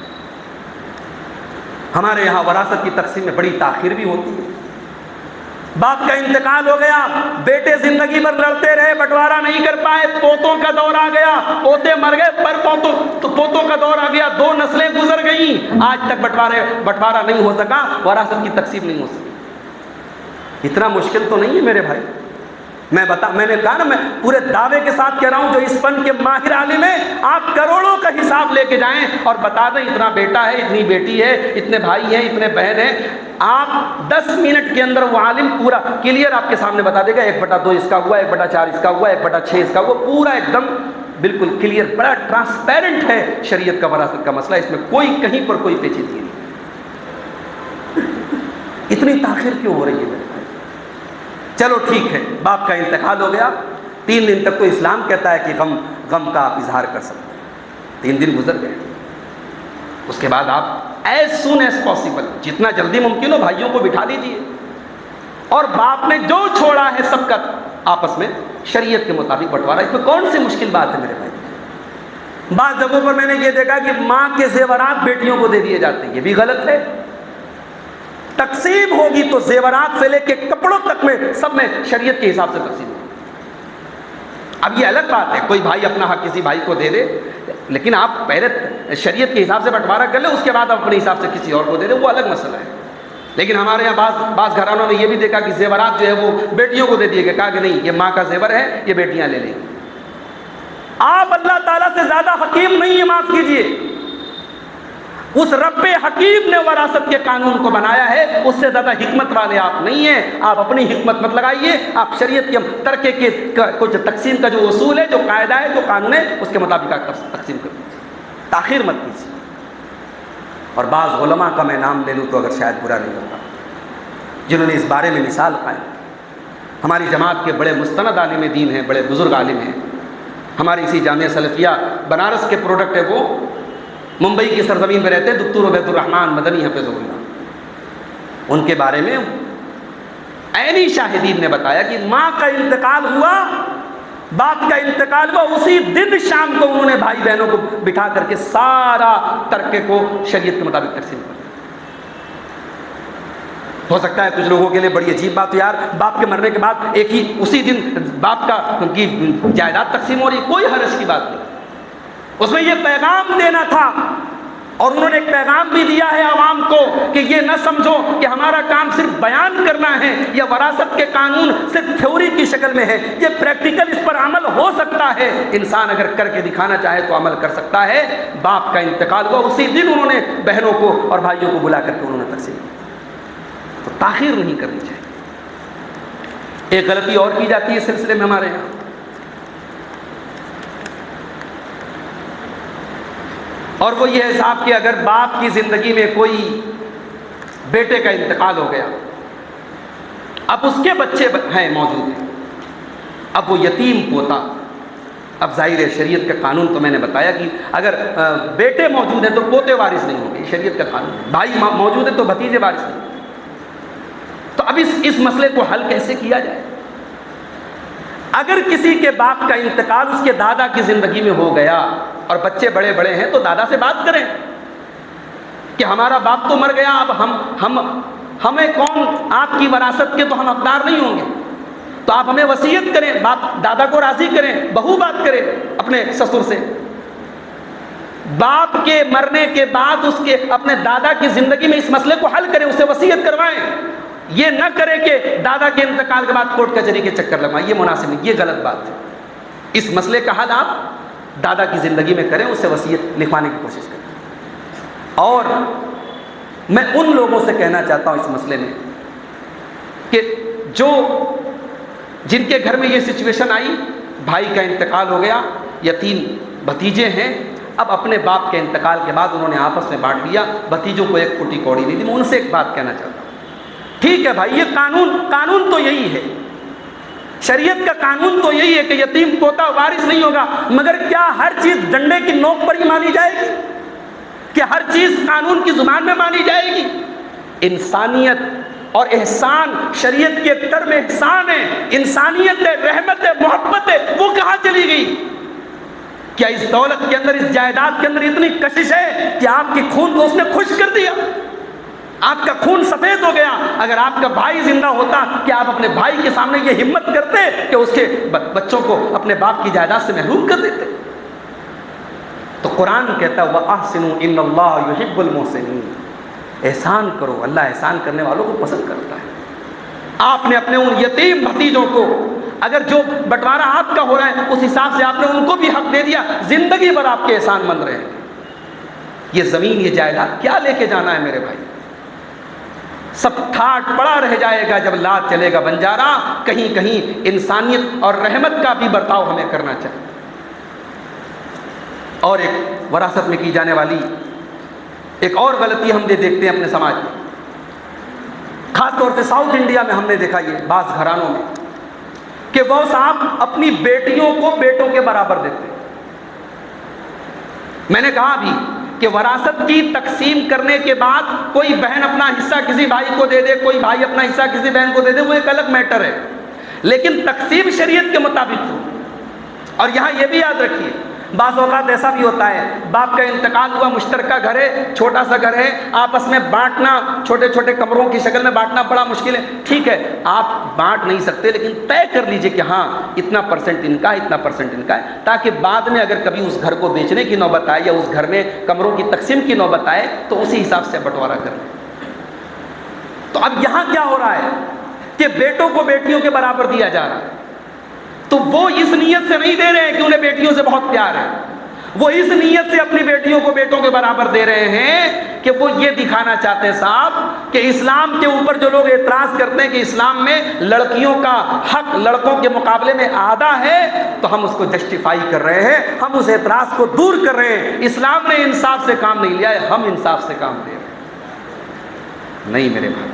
ہمارے یہاں وراثت کی تقسیم میں بڑی تاخیر بھی ہوتی ہے۔ باپ کا انتقال ہو گیا، بیٹے زندگی بھر لڑتے رہے، بٹوارا نہیں کر پائے، پوتوں کا دور آ گیا، پوتے مر گئے، پر پوتوں کا دور آ گیا، 2 نسلیں گزر گئیں، آج تک بٹوارا نہیں ہو سکا، وراثت کی تقسیم نہیں ہو سکی۔ اتنا مشکل تو نہیں ہے میرے بھائی۔ میں نے کہا نا، میں پورے دعوے کے ساتھ کہہ رہا ہوں جو اس فن کے ماہر عالم ہیں، آپ کروڑوں کا حساب لے کے جائیں اور بتا دیں اتنا بیٹا ہے، اتنی بیٹی ہے، اتنے بھائی ہیں، اتنے بہن ہیں، آپ 10 منٹ کے اندر وہ عالم پورا کلیئر آپ کے سامنے بتا دے گا 1/2 اس کا ہوا، 1/4 اس کا ہوا، 1/6 اس کا ہوا، پورا ایک دم بالکل کلیئر، بڑا ٹرانسپیرنٹ ہے شریعت کا وراثت کا مسئلہ، اس میں کوئی کہیں پر کوئی پیچیدگی نہیں۔ اتنی تاخیر کیوں ہو رہی ہے میرے بھائی؟ چلو ٹھیک ہے، باپ کا انتقال ہو گیا، 3 دن تک تو اسلام کہتا ہے کہ غم کا آپ اظہار کر سکتے ہیں۔ 3 دن گزر گئے، اس کے بعد آپ ایز سون ایز پاسبل، جتنا جلدی ممکن ہو بھائیوں کو بٹھا لیجیے، اور باپ نے جو چھوڑا ہے سب کا آپس میں شریعت کے مطابق بٹوارا۔ اس میں کون سی مشکل بات ہے میرے بھائی؟ بعض جگہوں پر میں نے یہ دیکھا کہ ماں کے زیورات بیٹیوں کو دے دیے جاتے ہیں، یہ بھی غلط ہے۔ تقسیم ہوگی تو زیورات سے لے کے کپڑوں تک میں سب میں شریعت کے حساب سے تقسیم ہوگی۔ اب یہ الگ بات ہے کوئی بھائی اپنا حق کسی بھائی کو دے دے، لیکن آپ پہلے شریعت کے حساب سے بٹوارا کر لیں، اس کے بعد آپ اپنے حساب سے کسی اور کو دے دیں، وہ الگ مسئلہ ہے۔ لیکن ہمارے یہاں بعض گھرانوں نے یہ بھی دیکھا کہ زیورات جو ہے وہ بیٹیوں کو دے دیے گئے، کہا کہ نہیں یہ ماں کا زیور ہے، یہ بیٹیاں لے لیں۔ آپ اللہ تعالیٰ سے زیادہ حکیم نہیں ہیں، معاف کیجیے، اس رب حکیم نے وراثت کے قانون کو بنایا ہے، اس سے زیادہ حکمت والے آپ نہیں ہیں۔ آپ اپنی حکمت مت لگائیے، آپ شریعت کے ترکے کے کچھ تقسیم کا جو اصول ہے، جو قاعدہ ہے، جو قانون ہے، اس کے مطابق آپ تقسیم کر دیجیے، تاخیر مت کیجیے۔ اور بعض علماء کا میں نام لے لوں تو اگر شاید برا نہیں ہوتا، جنہوں نے اس بارے میں مثال قائم، ہماری جماعت کے بڑے مستند عالم دین ہیں، بڑے بزرگ عالم ہیں، ہماری اسی جامعہ سلفیہ بنارس کے پروڈکٹ ہے، وہ ممبئی کی سرزمین میں رہتے ہیں، دکتور عبید الرحمن مدنی حفظہ اللہ، ان کے بارے میں عینی شاہدین نے بتایا کہ ماں کا انتقال ہوا، باپ کا انتقال ہوا، اسی دن شام کو انہوں نے بھائی بہنوں کو بٹھا کر کے سارا ترکے کو شریعت کے مطابق تقسیم کر دیا۔ ہو سکتا ہے کچھ لوگوں کے لیے بڑی عجیب بات ہو، یار باپ کے مرنے کے بعد ایک ہی اسی دن باپ کی جائیداد تقسیم ہو رہی، کوئی حرج کی بات نہیں، اس میں یہ پیغام دینا تھا، اور انہوں نے ایک پیغام بھی دیا ہے عوام کو کہ یہ نہ سمجھو کہ ہمارا کام صرف بیان کرنا ہے، یا وراثت کے قانون صرف تھیوری کی شکل میں ہے، یہ پریکٹیکل اس پر عمل ہو سکتا ہے، انسان اگر کر کے دکھانا چاہے تو عمل کر سکتا ہے۔ باپ کا انتقال ہوا، اسی دن انہوں نے بہنوں کو اور بھائیوں کو بلا کر کے انہوں نے تقسیم کیا، تو تاخیر نہیں کرنی چاہیے۔ ایک غلطی اور کی جاتی ہے اس سلسلے میں ہمارے یہاں، اور وہ یہ حساب کہ اگر باپ کی زندگی میں کوئی بیٹے کا انتقال ہو گیا، اب اس کے بچے ہیں موجود ہیں، اب وہ یتیم پوتا، اب ظاہر ہے شریعت کا قانون تو میں نے بتایا کہ اگر بیٹے موجود ہیں تو پوتے وارث نہیں ہوں گے، شریعت کا قانون ہے، بھائی موجود ہیں تو بھتیجے وارث نہیں۔ تو اب اس مسئلے کو حل کیسے کیا جائے؟ اگر کسی کے باپ کا انتقال اس کے دادا کی زندگی میں ہو گیا اور بچے بڑے بڑے ہیں تو دادا سے بات کریں کہ ہمارا باپ تو مر گیا، اب ہمیں کون آپ کی وراثت کے تو ہم حقدار نہیں ہوں گے، تو آپ ہمیں وصیت کریں، باپ دادا کو راضی کریں، بہو بات کرے اپنے سسر سے، باپ کے مرنے کے بعد اس کے اپنے دادا کی زندگی میں اس مسئلے کو حل کریں، اسے وصیت کروائیں، یہ نہ کرے کہ دادا کے انتقال کے بعد کورٹ کچہری کے چکر لگوائیں، یہ مناسب نہیں، یہ غلط بات ہے۔ اس مسئلے کا حل آپ دادا کی زندگی میں کریں، اسے وصیت لکھوانے کی کوشش کریں۔ اور میں ان لوگوں سے کہنا چاہتا ہوں اس مسئلے میں کہ جن کے گھر میں یہ سچویشن آئی، بھائی کا انتقال ہو گیا یا 3 بھتیجے ہیں، اب اپنے باپ کے انتقال کے بعد انہوں نے آپس میں بانٹ لیا، بھتیجوں کو ایک پھوٹی کوڑی نہیں دی، میں ان سے ایک بات کہنا چاہتا ہوں، ٹھیک ہے بھائی، یہ قانون تو یہی ہے، شریعت کا قانون تو یہی ہے کہ یتیم پوتا وارث نہیں ہوگا، مگر کیا ہر چیز ڈنڈے کی نوک پر ہی مانی جائے گی؟ کیا ہر چیز قانون کی زبان میں مانی جائے گی؟ انسانیت اور احسان شریعت کے ایک ٹرم احسان ہے، انسانیت ہے، رحمت ہے، محبت ہے، وہ کہاں چلی گئی؟ کیا اس دولت کے اندر، اس جائیداد کے اندر اتنی کشش ہے کہ آپ کے خون کو اس نے خشک کر دیا، آپ کا خون سفید ہو گیا؟ اگر آپ کا بھائی زندہ ہوتا کہ آپ اپنے بھائی کے سامنے یہ ہمت کرتے کہ اس کے بچوں کو اپنے باپ کی جائیداد سے محروم کر دیتے؟ تو قرآن کہتا ہے وَأَحْسِنُوا إِنَّ اللَّهَ يُحِبُّ الْمُحْسِنِينَ، احسان کرو، اللہ احسان کرنے والوں کو پسند کرتا ہے۔ آپ نے اپنے ان یتیم بھتیجوں کو، اگر جو بٹوارا آپ کا ہو رہا ہے اس حساب سے آپ نے ان کو بھی حق دے دیا، زندگی بھر آپ کے احسان مند رہیں گے۔ یہ زمین، یہ جائیداد کیا لے کے جانا ہے میرے بھائی؟ سب ٹھاٹ پڑا رہ جائے گا جب لاد چلے گا بنجارا۔ کہیں کہیں انسانیت اور رحمت کا بھی برتاؤ ہمیں کرنا چاہیے۔ اور ایک وراثت میں کی جانے والی ایک اور غلطی ہم دیکھتے ہیں اپنے سماج میں، خاص طور سے ساؤتھ انڈیا میں ہم نے دیکھا یہ بعض گھرانوں میں کہ وہ صاحب اپنی بیٹیوں کو بیٹوں کے برابر دیتے ہیں۔ میں نے کہا بھی کہ وراثت کی تقسیم کرنے کے بعد کوئی بہن اپنا حصہ کسی بھائی کو دے دے، کوئی بھائی اپنا حصہ کسی بہن کو دے دے، وہ ایک الگ میٹر ہے، لیکن تقسیم شریعت کے مطابق ہو۔ اور یہاں یہ بھی یاد رکھیے، بعض اوقات ایسا بھی ہوتا ہے باپ کا انتقال ہوا، مشترکہ گھر ہے، چھوٹا سا گھر ہے، آپس میں بانٹنا، چھوٹے چھوٹے کمروں کی شکل میں بانٹنا بڑا مشکل ہے، ٹھیک ہے آپ بانٹ نہیں سکتے لیکن طے کر لیجئے کہ ہاں اتنا پرسنٹ ان کا ہے، اتنا پرسنٹ ان کا ہے، تاکہ بعد میں اگر کبھی اس گھر کو بیچنے کی نوبت آئے یا اس گھر میں کمروں کی تقسیم کی نوبت آئے تو اسی حساب سے بٹوارا کر لیں۔ تو اب یہاں کیا ہو رہا ہے کہ بیٹوں کو بیٹیوں کے برابر دیا جا رہا ہے، تو وہ اس نیت سے نہیں دے رہے ہیں کہ انہیں بیٹیوں سے بہت پیار ہے، وہ اس نیت سے اپنی بیٹیوں کو بیٹوں کے برابر دے رہے ہیں کہ وہ یہ دکھانا چاہتے ہیں صاحب کہ اسلام کے اوپر جو لوگ اعتراض کرتے ہیں کہ اسلام میں لڑکیوں کا حق لڑکوں کے مقابلے میں آدھا ہے، تو ہم اس کو جسٹیفائی کر رہے ہیں، ہم اس اعتراض کو دور کر رہے ہیں۔ اسلام نے انصاف سے کام نہیں لیا ہے، ہم انصاف سے کام لے رہے ہیں۔ نہیں میرے بھائی،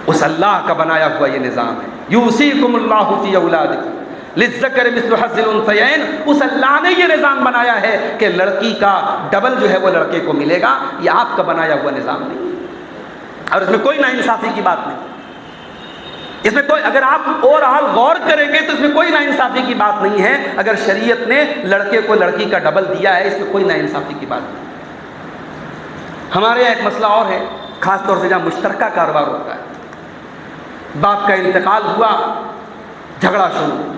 اس اللہ کا بنایا ہوا یہ نظام ہے، یوصیکم اللہ فی اولادکم، للذکر مثل حظ الانثیین، اس اللہ نے یہ نظام بنایا ہے کہ لڑکی کا ڈبل جو ہے وہ لڑکے کو ملے گا، یہ آپ کا بنایا ہوا نظام نہیں، اور اس میں کوئی ناانصافی کی بات نہیں، اس میں کوئی، اگر آپ اور حال غور کریں گے تو اس میں کوئی ناانصافی کی بات نہیں ہے۔ اگر شریعت نے لڑکے کو لڑکی کا ڈبل دیا ہے، اس میں کوئی ناانصافی کی بات نہیں۔ ہمارے یہاں ایک مسئلہ اور ہے، خاص طور سے جہاں مشترکہ کاروبار ہوتا ہے، باپ کا انتقال ہوا، جھگڑا شروع۔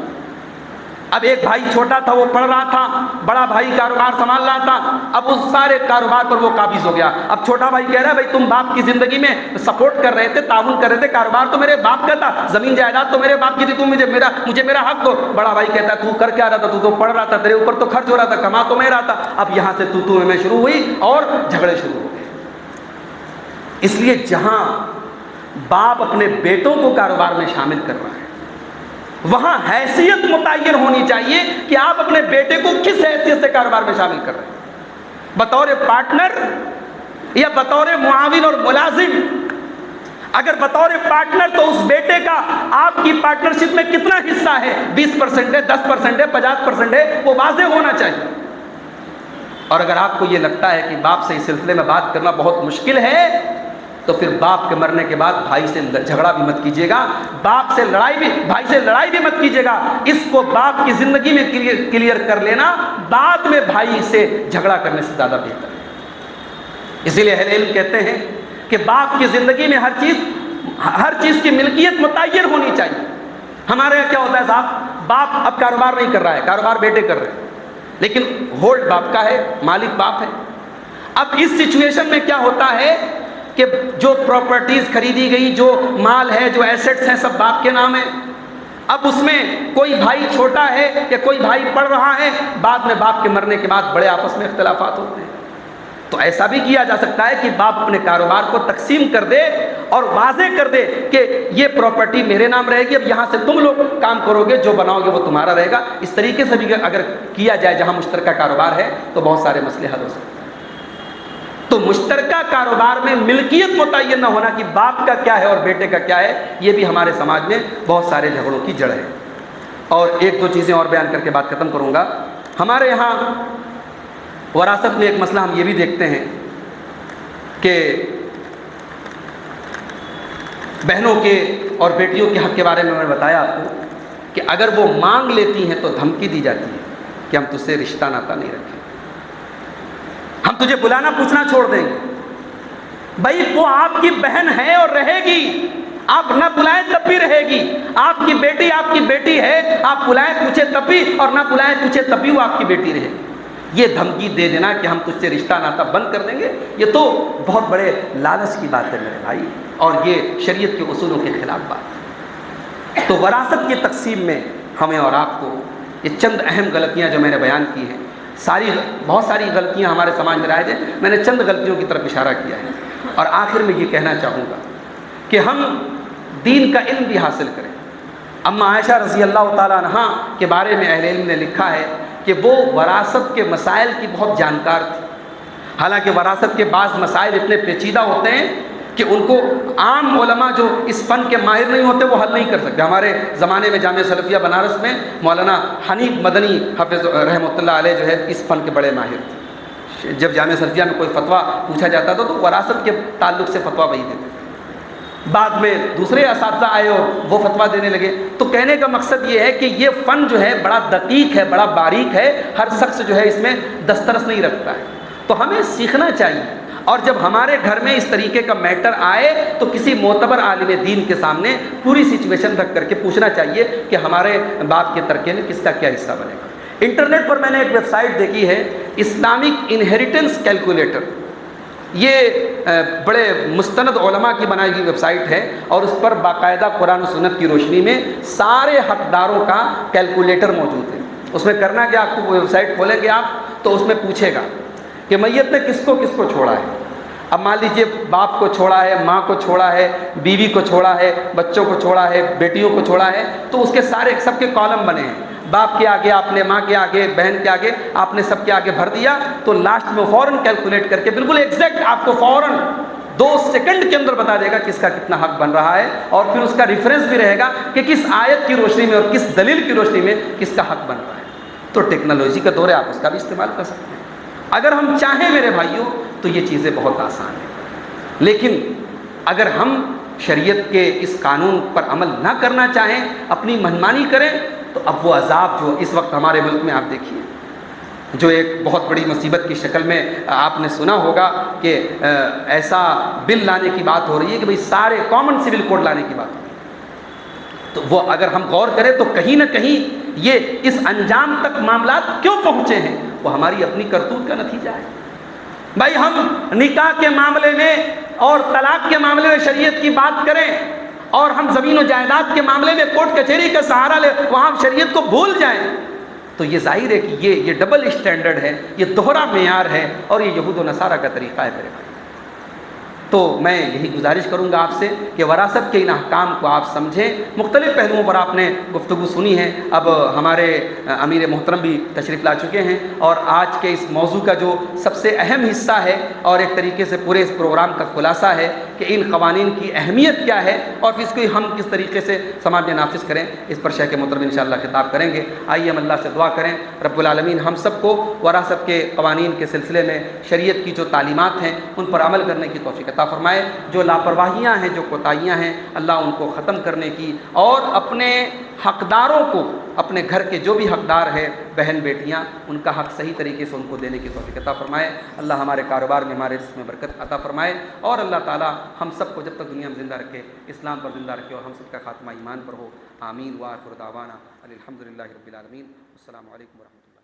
اب ایک بھائی چھوٹا تھا، وہ پڑھ رہا تھا، بڑا بھائی کاروبار سنبھال رہا تھا، اب اس سارے کاروبار پر وہ قابض ہو گیا۔ اب چھوٹا بھائی کہہ رہا ہے بھائی تم باپ کی زندگی میں سپورٹ کر رہے تھے، تعاون کر رہے تھے، کاروبار تو میرے باپ کا تھا، زمین جائیداد تو میرے باپ کی تھی، تم مجھے میرا حق دو۔ بڑا بھائی کہتا ہے تو کر کیا رہا تھا، تو تو پڑھ رہا تھا، تیرے اوپر تو خرچ ہو رہا تھا، کما تو میں رہا تھا۔ اب یہاں سے تو میں شروع ہوئی اور جھگڑے شروع ہو گئے۔ اس لیے جہاں باپ اپنے بیٹوں کو کاروبار میں شامل کر رہا ہے، وہاں حیثیت متعین ہونی چاہیے کہ آپ اپنے بیٹے کو کس حیثیت سے کاروبار میں شامل کر رہے ہیں، بطور پارٹنر یا بطور معاون اور ملازم۔ اگر بطور پارٹنر تو اس بیٹے کا آپ کی پارٹنرشپ میں کتنا حصہ ہے، 20% ہے، 10% ہے، 50% ہے، وہ واضح ہونا چاہیے۔ اور اگر آپ کو یہ لگتا ہے کہ باپ سے اس سلسلے میں بات کرنا بہت مشکل ہے، تو پھر باپ کے مرنے کے بعد بھائی سے جھگڑا بھی مت کیجیے گا، بھائی سے لڑائی بھی مت کیجیے گا۔ اس کو باپ کی زندگی میں کلیئر کر لینا بعد میں بھائی سے جھگڑا کرنے سے زیادہ بہتر ہے۔ اسی لیے اہل علم کہتے ہیں کہ باپ کی زندگی میں ہر چیز کی ملکیت متعین ہونی چاہیے۔ ہمارے یہاں کیا ہوتا ہے صاحب، باپ اب کاروبار نہیں کر رہا ہے، کاروبار بیٹے کر رہے ہیں، لیکن ہولڈ باپ کا ہے، مالک باپ ہے۔ اب اس سچویشن میں کیا ہوتا ہے کہ جو پراپرٹیز خریدی گئی، جو مال ہے، جو ایسٹس ہیں، سب باپ کے نام ہے۔ اب اس میں کوئی بھائی چھوٹا ہے یا کوئی بھائی پڑھ رہا ہے، بعد میں باپ کے مرنے کے بعد بڑے آپس میں اختلافات ہوتے ہیں۔ تو ایسا بھی کیا جا سکتا ہے کہ باپ اپنے کاروبار کو تقسیم کر دے اور واضح کر دے کہ یہ پراپرٹی میرے نام رہے گی، اب یہاں سے تم لوگ کام کرو گے، جو بناؤ گے وہ تمہارا رہے گا۔ اس طریقے سے بھی اگر کیا جائے جہاں مشترکہ کاروبار ہے تو بہت سارے مسئلے حل ہو سکتے ہیں۔ تو مشترکہ کاروبار میں ملکیت متعین نہ ہونا کہ باپ کا کیا ہے اور بیٹے کا کیا ہے، یہ بھی ہمارے سماج میں بہت سارے جھگڑوں کی جڑ ہے۔ اور ایک دو چیزیں اور بیان کر کے بات ختم کروں گا۔ ہمارے یہاں وراثت میں ایک مسئلہ ہم یہ بھی دیکھتے ہیں کہ بہنوں کے اور بیٹیوں کے حق کے بارے میں بتایا آپ کو کہ اگر وہ مانگ لیتی ہیں تو دھمکی دی جاتی ہے کہ ہم تجھ سے رشتہ ناتا نہیں رکھیں، ہم تجھے بلانا پوچھنا چھوڑ دیں گے۔ بھائی وہ آپ کی بہن ہے اور رہے گی، آپ نہ بلائیں تب بھی رہے گی۔ آپ کی بیٹی ہے، آپ بلائیں پوچھے تب بھی اور نہ بلائیں پوچھے تب بھی وہ آپ کی بیٹی رہے گی۔ یہ دھمکی دے دینا کہ ہم تجھ سے رشتہ ناتا بند کر دیں گے، یہ تو بہت بڑے لالچ کی بات ہے میرے بھائی، اور یہ شریعت کے اصولوں کے خلاف بات ہے۔ تو وراثت کی تقسیم میں ہمیں اور آپ کو یہ چند اہم غلطیاں جو میں نے بیان کی ہیں، بہت ساری غلطیاں ہمارے سماج میں رائج ہیں، میں نے چند غلطیوں کی طرف اشارہ کیا ہے، اور آخر میں یہ کہنا چاہوں گا کہ ہم دین کا علم بھی حاصل کریں۔ اما عائشہ رضی اللہ تعالیٰ عنہا کے بارے میں اہل علم نے لکھا ہے کہ وہ وراثت کے مسائل کی بہت جانکار تھی۔ حالانکہ وراثت کے بعض مسائل اتنے پیچیدہ ہوتے ہیں کہ ان کو عام علماء جو اس فن کے ماہر نہیں ہوتے وہ حل نہیں کر سکتے۔ ہمارے زمانے میں جامعہ سلفیہ بنارس میں مولانا حنیف مدنی حافظ رحمۃ اللہ علیہ جو ہے اس فن کے بڑے ماہر تھے۔ جب جامعہ سلفیہ میں کوئی فتویٰ پوچھا جاتا تھا تو وراثت کے تعلق سے فتویٰ وہی دیتے تھے۔ بعد میں دوسرے اساتذہ آئے اور وہ فتویٰ دینے لگے۔ تو کہنے کا مقصد یہ ہے کہ یہ فن جو ہے بڑا دقیق ہے، بڑا باریک ہے، ہر شخص جو ہے اس میں دسترس نہیں رکھتا ہے، تو ہمیں سیکھنا چاہیے۔ اور جب ہمارے گھر میں اس طریقے کا میٹر آئے تو کسی معتبر عالم دین کے سامنے پوری سچویشن رکھ کر کے پوچھنا چاہیے کہ ہمارے باپ کے ترکے میں کس کا کیا حصہ بنے گا۔ انٹرنیٹ پر میں نے ایک ویب سائٹ دیکھی ہے، اسلامک انہیریٹنس کیلکولیٹر، یہ بڑے مستند علماء کی بنائی ہوئی ویب سائٹ ہے، اور اس پر باقاعدہ قرآن و سنت کی روشنی میں سارے حقداروں کا کیلکولیٹر موجود ہے۔ اس میں کرنا کہ آپ کو وہ ویب سائٹ کھولیں گے آپ تو اس میں پوچھے گا کہ میت نے کس کو چھوڑا ہے۔ اب مان لیجیے باپ کو چھوڑا ہے، ماں کو چھوڑا ہے، بیوی کو چھوڑا ہے، بچوں کو چھوڑا ہے، بیٹیوں کو چھوڑا ہے، تو اس کے سارے سب کے کالم بنے ہیں۔ باپ کے آگے آپ نے، ماں کے آگے، بہن کے آگے آپ نے سب کے آگے بھر دیا، تو لاسٹ میں فوراً کیلکولیٹ کر کے بالکل ایگزیکٹ آپ کو فوراً 2 سیکنڈ کے اندر بتا دے گا کس کا کتنا حق بن رہا ہے، اور پھر اس کا ریفرنس بھی رہے گا کہ کس آیت کی روشنی میں اور کس دلیل کی روشنی میں کس کا حق بن رہا ہے۔ تو ٹیکنالوجی کا دور ہے، آپ اس کا بھی استعمال کر سکتے ہیں۔ اگر ہم چاہیں میرے بھائیوں تو یہ چیزیں بہت آسان ہیں، لیکن اگر ہم شریعت کے اس قانون پر عمل نہ کرنا چاہیں، اپنی منمانی کریں، تو اب وہ عذاب جو اس وقت ہمارے ملک میں آپ دیکھیے، جو ایک بہت بڑی مصیبت کی شکل میں آپ نے سنا ہوگا کہ ایسا بل لانے کی بات ہو رہی ہے کہ بھئی سارے کامن سول کوڈ لانے کی بات ہو رہی ہے۔ تو وہ اگر ہم غور کریں تو کہیں نہ کہیں یہ اس انجام تک معاملات کیوں پہنچے ہیں، وہ ہماری اپنی کرتوت کا نتیجہ ہے۔ بھائی ہم نکاح کے معاملے میں اور طلاق کے معاملے میں شریعت کی بات کریں، اور ہم زمین و جائیداد کے معاملے میں کورٹ کچہری کا سہارا لے، وہاں شریعت کو بھول جائیں، تو یہ ظاہر ہے کہ یہ ڈبل اسٹینڈرڈ ہے، یہ دوہرا معیار ہے، اور یہ یہود و نصارہ کا طریقہ ہے میرے بھائی۔ تو میں یہی گزارش کروں گا آپ سے کہ وراثت کے ان احکام کو آپ سمجھیں۔ مختلف پہلوؤں پر آپ نے گفتگو سنی ہے، اب ہمارے امیر محترم بھی تشریف لا چکے ہیں، اور آج کے اس موضوع کا جو سب سے اہم حصہ ہے اور ایک طریقے سے پورے اس پروگرام کا خلاصہ ہے کہ ان قوانین کی اہمیت کیا ہے اور پھر اس کو ہم کس طریقے سے سماج میں نافذ کریں، اس پر شیخ محترم انشاءاللہ خطاب کریں گے۔ آئیے ہم اللہ سے دعا کریں، رب العالمین ہم سب کو وراثت کے قوانین کے سلسلے میں شریعت کی جو تعلیمات ہیں ان پر عمل کرنے کی توفیق عطا فرمائے۔ جو لاپرواہیاں ہیں، جو کوتاہیاں ہیں، اللہ ان کو ختم کرنے کی، اور اپنے حقداروں کو، اپنے گھر کے جو بھی حقدار ہے بہن بیٹیاں، ان کا حق صحیح طریقے سے ان کو دینے کی توفیق عطا فرمائے۔ اللہ ہمارے کاروبار میں، ہمارے رزق میں برکت عطا فرمائے، اور اللہ تعالی ہم سب کو جب تک دنیا میں زندہ رکھے اسلام پر زندہ رکھے، اور ہم سب کا خاتمہ ایمان پر ہو۔ آمین وآخر دعوانا الحمدللہ رب العالمین۔ السلام علیکم ورحمۃ اللہ۔